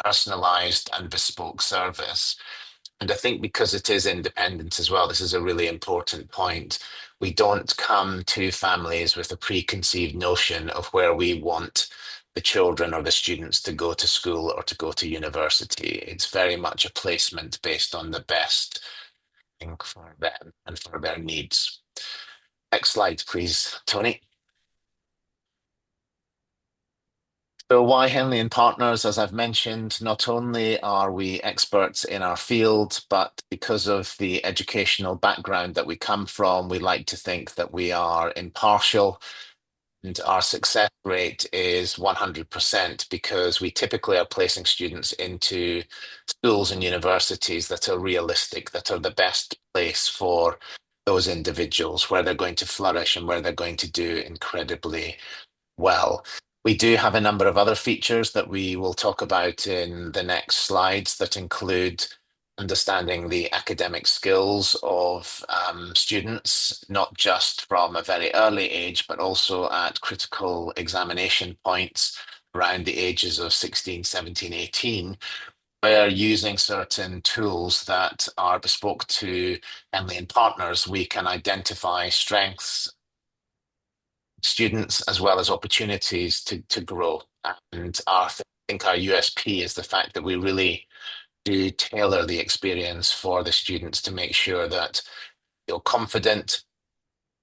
personalized and bespoke service. And I think because it is independent as well, this is a really important point. We don't come to families with a preconceived notion of where we want the children or the students to go to school or to go to university. It's very much a placement based on the best thing for them and for their needs. Next slide, please, Tony. So why Henley and Partners? As I've mentioned, not only are we experts in our field, but because of the educational background that we come from, we like to think that we are impartial, and our success rate is 100% because we typically are placing students into schools and universities that are realistic, that are the best place for those individuals, where they're going to flourish and where they're going to do incredibly well. We do have a number of other features that we will talk about in the next slides that include understanding the academic skills of students, not just from a very early age, but also at critical examination points around the ages of 16, 17, 18, where using certain tools that are bespoke to Henley and Partners, we can identify strengths, students, as well as opportunities to grow. And I think our USP is the fact that we really do tailor the experience for the students to make sure that they're confident,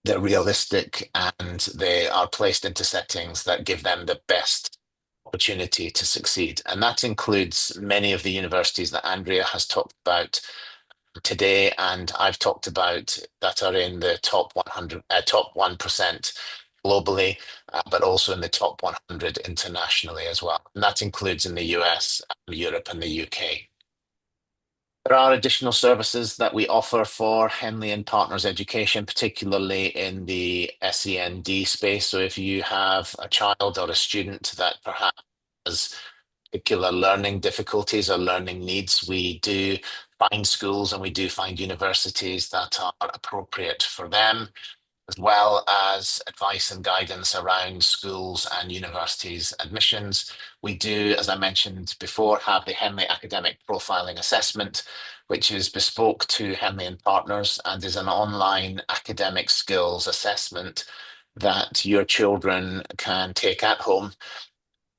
they're realistic, and they are placed into settings that give them the best opportunity to succeed. And that includes many of the universities that Andrea has talked about today, and I've talked about, that are in the top 1% globally, but also in the top 100 internationally as well. And that includes in the US, Europe, and the UK. There are additional services that we offer for Henley and Partners Education, particularly in the SEND space. So if you have a child or a student that perhaps has particular learning difficulties or learning needs, we do find schools and we do find universities that are appropriate for them, as well as advice and guidance around schools and universities admissions. We do, as I mentioned before, have the Henley Academic Profiling Assessment, which is bespoke to Henley and Partners and is an online academic skills assessment that your children can take at home.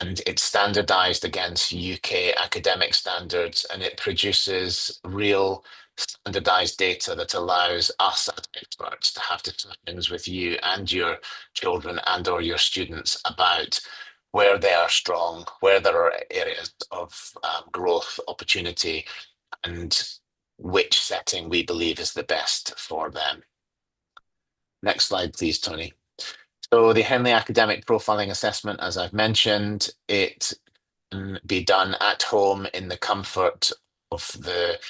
And it's standardized against UK academic standards, and it produces real standardized data that allows us as experts to have discussions with you and your children and or your students about where they are strong, where there are areas of growth opportunity, and which setting we believe is the best for them. Next slide, please, Tony. So the Henley Academic Profiling Assessment, as I've mentioned, it can be done at home in the comfort of the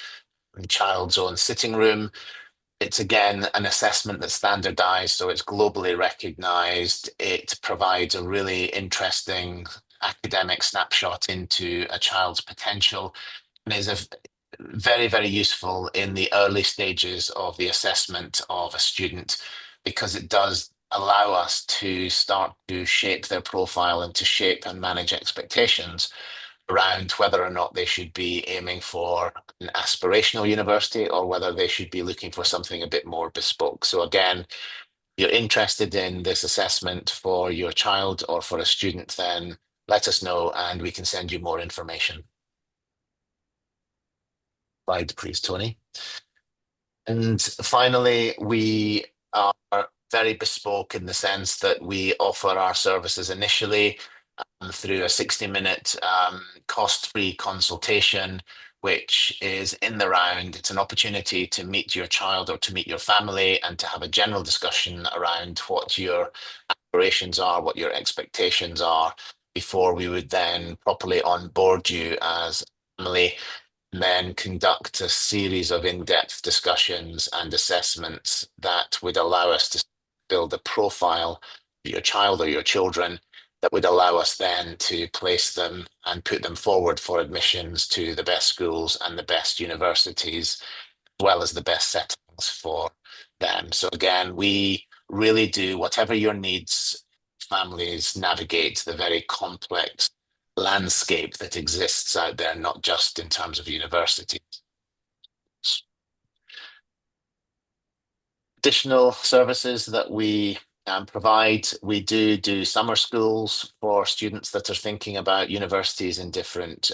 child's own sitting room. It's again an assessment that's standardized, so it's globally recognized. It provides a really interesting academic snapshot into a child's potential and is very, very useful in the early stages of the assessment of a student, because it does allow us to start to shape their profile and to shape and manage expectations around whether or not they should be aiming for an aspirational university or whether they should be looking for something a bit more bespoke. So again, if you're interested in this assessment for your child or for a student, then let us know and we can send you more information. Slide, please, Tony. And finally, we are very bespoke in the sense that we offer our services initially through a 60-minute cost-free consultation, which is in the round. It's an opportunity to meet your child or to meet your family and to have a general discussion around what your aspirations are, what your expectations are, before we would then properly onboard you as a family, and then conduct a series of in-depth discussions and assessments that would allow us to build a profile of your child or your children that would allow us then to place them and put them forward for admissions to the best schools and the best universities, as well as the best settings for them. So again, we really do whatever your needs, families navigate the very complex landscape that exists out there, not just in terms of universities. Additional services that we provide, we do summer schools for students that are thinking about universities in different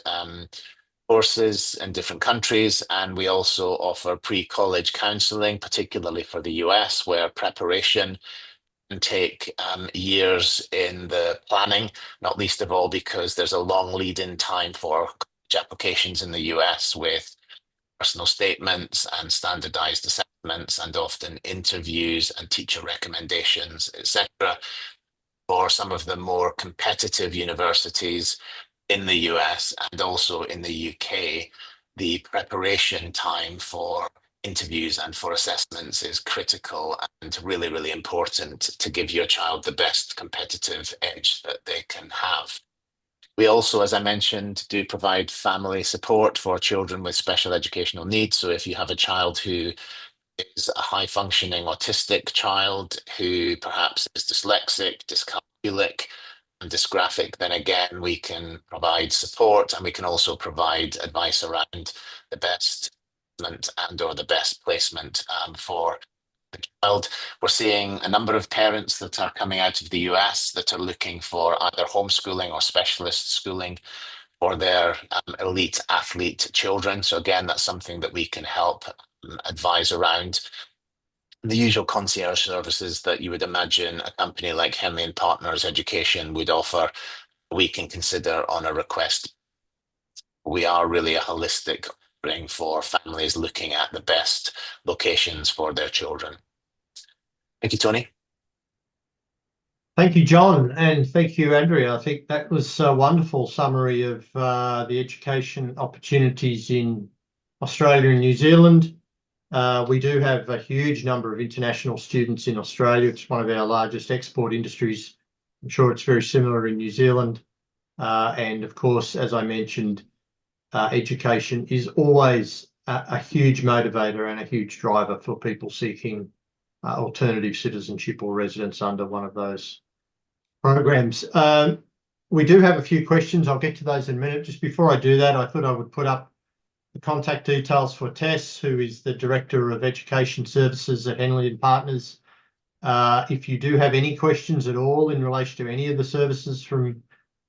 courses in different countries, and we also offer pre-college counselling, particularly for the US, where preparation can take years in the planning, not least of all because there's a long lead-in time for college applications in the US with personal statements and standardized assessments and often interviews and teacher recommendations, etc. For some of the more competitive universities in the US and also in the UK, the preparation time for interviews and for assessments is critical and really, really important to give your child the best competitive edge that they can have. We also, as I mentioned, do provide family support for children with special educational needs. So if you have a child who is a high functioning autistic child who perhaps is dyslexic, dyscalculic, and dysgraphic, then again, we can provide support, and we can also provide advice around the best and or the best placement for the child. We're seeing a number of parents that are coming out of the US that are looking for either homeschooling or specialist schooling for their elite athlete children. So again, that's something that we can help advise around. The usual concierge services that you would imagine a company like Henley and Partners Education would offer, we can consider on a request. We are really a holistic offering for families looking at the best locations for their children. Thank you, Tony. Thank you, John, and thank you, Andrea. I think that was a wonderful summary of the education opportunities in Australia and New Zealand. We do have a huge number of international students in Australia. It's one of our largest export industries. I'm sure it's very similar in New Zealand. And of course, as I mentioned, education is always a huge motivator and a huge driver for people seeking alternative citizenship or residence under one of those programs. We do have a few questions. I'll get to those in a minute. Just before I do that, I thought I would put up the contact details for Tess, who is the Director of Education Services at Henley and Partners. If you do have any questions at all in relation to any of the services from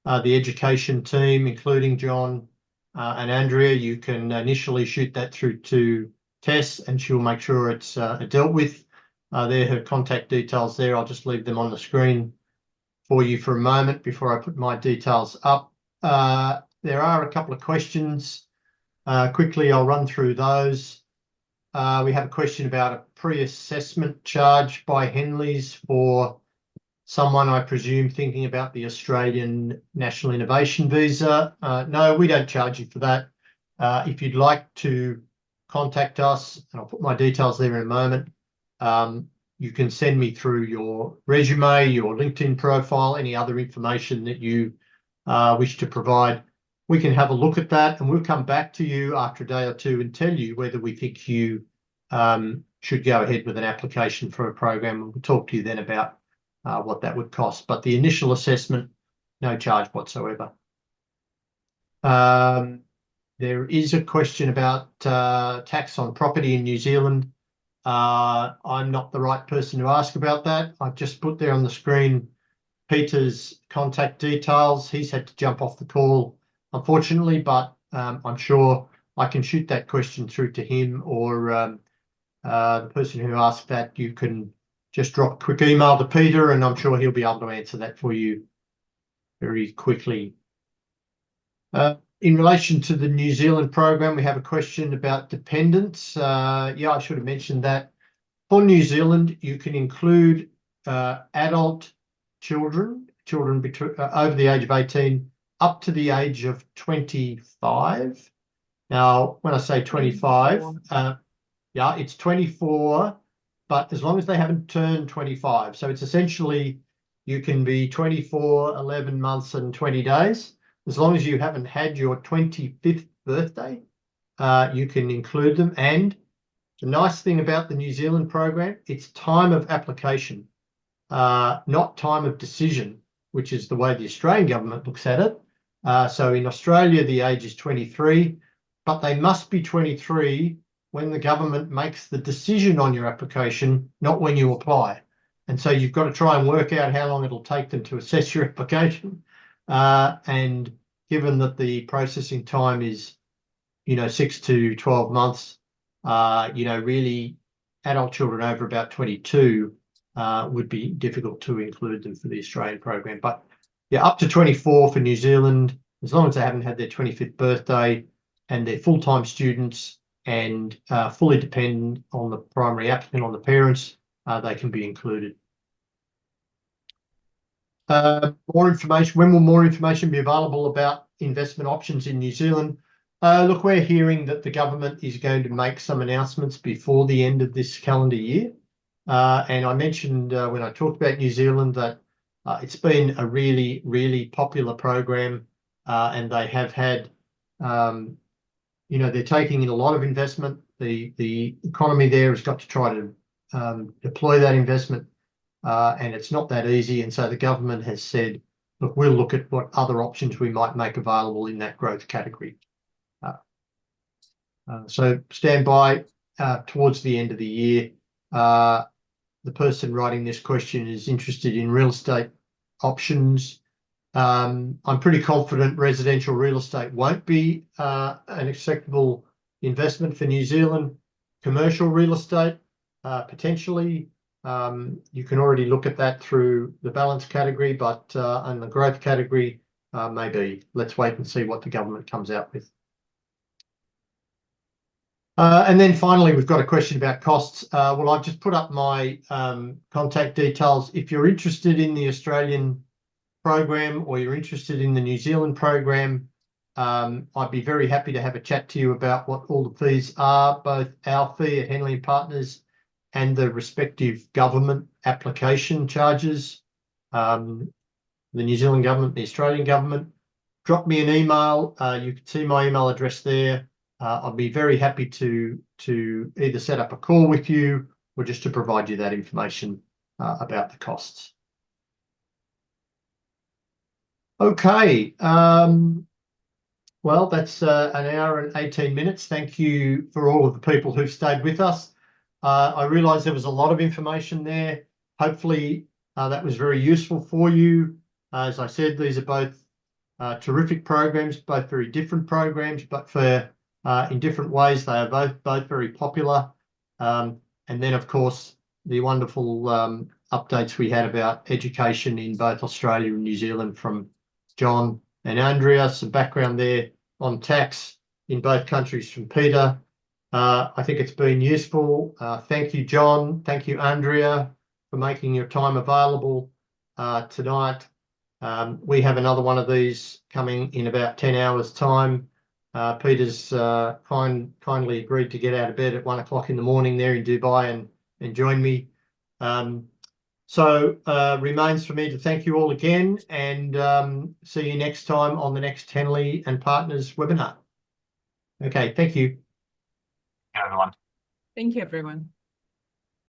the education team, including John and Andrea, you can initially shoot that through to Tess and she'll make sure it's dealt with. There are her contact details there. I'll just leave them on the screen for you for a moment before I put my details up. There are a couple of questions. Quickly, I'll run through those. We have a question about a pre-assessment charge by Henley's for someone, I presume, thinking about the Australian National Innovation Visa. No, we don't charge you for that. If you'd like to contact us, and I'll put my details there in a moment, you can send me through your resume, your LinkedIn profile, any other information that you wish to provide. We can have a look at that and we'll come back to you after a day or two and tell you whether we think you should go ahead with an application for a program. And we'll talk to you then about what that would cost. But the initial assessment, no charge whatsoever. There is a question about tax on property in New Zealand. I'm not the right person to ask about that. I've just put there on the screen Peter's contact details. He's had to jump off the call, unfortunately, but I'm sure I can shoot that question through to him, or the person who asked that, you can just drop a quick email to Peter and I'm sure he'll be able to answer that for you very quickly. In relation to the New Zealand program, we have a question about dependents. Yeah, I should have mentioned that. For New Zealand, you can include adult children over the age of 18 up to the age of 25. Now, when I say 25, yeah, it's 24, but as long as they haven't turned 25. So it's essentially, you can be 24, 11 months and 20 days. As long as you haven't had your 25th birthday, you can include them. And the nice thing about the New Zealand program, it's time of application, not time of decision, which is the way the Australian government looks at it. So in Australia, the age is 23, but they must be 23 when the government makes the decision on your application, not when you apply. And so you've got to try and work out how long it'll take them to assess your application. And given that the processing time is, 6 to 12 months, really adult children over about 22 would be difficult to include them for the Australian program. But yeah, up to 24 for New Zealand, as long as they haven't had their 25th birthday and they're full-time students and fully dependent on the primary applicant, on the parents, they can be included. More information. When will more information be available about investment options in New Zealand? Look, we're hearing that the government is going to make some announcements before the end of this calendar year. And I mentioned when I talked about New Zealand that it's been a really, really popular program, and they have had, they're taking in a lot of investment. The economy there has got to try to deploy that investment, and it's not that easy. And so the government has said, look, we'll look at what other options we might make available in that growth category. So stand by towards the end of the year. The person writing this question is interested in real estate options. I'm pretty confident residential real estate won't be an acceptable investment for New Zealand. Commercial real estate, potentially. You can already look at that through the balance category, but on the growth category, maybe. Let's wait and see what the government comes out with. And then finally, we've got a question about costs. Well, I've just put up my contact details. If you're interested in the Australian program or you're interested in the New Zealand program, I'd be very happy to have a chat to you about what all the fees are, both our fee at Henley & Partners and the respective government application charges, the New Zealand government, the Australian government. Drop me an email. You can see my email address there. I'll be very happy to either set up a call with you or just to provide you that information about the costs. Okay. Well, that's an hour and 18 minutes. Thank you for all of the people who've stayed with us. I realise there was a lot of information there. Hopefully that was very useful for you. As I said, these are both terrific programs, both very different programs, but in different ways. They are both very popular. And then, of course, the wonderful updates we had about education in both Australia and New Zealand from John and Andrea. Some background there on tax in both countries from Peter. I think it's been useful. Thank you, John. Thank you, Andrea, for making your time available tonight. We have another one of these coming in about 10 hours' time. Peter's kindly agreed to get out of bed at 1 o'clock in the morning there in Dubai and join me. So remains for me to thank you all again and see you next time on the next Henley & Partners webinar. Okay, thank you. Everyone. Thank you, everyone.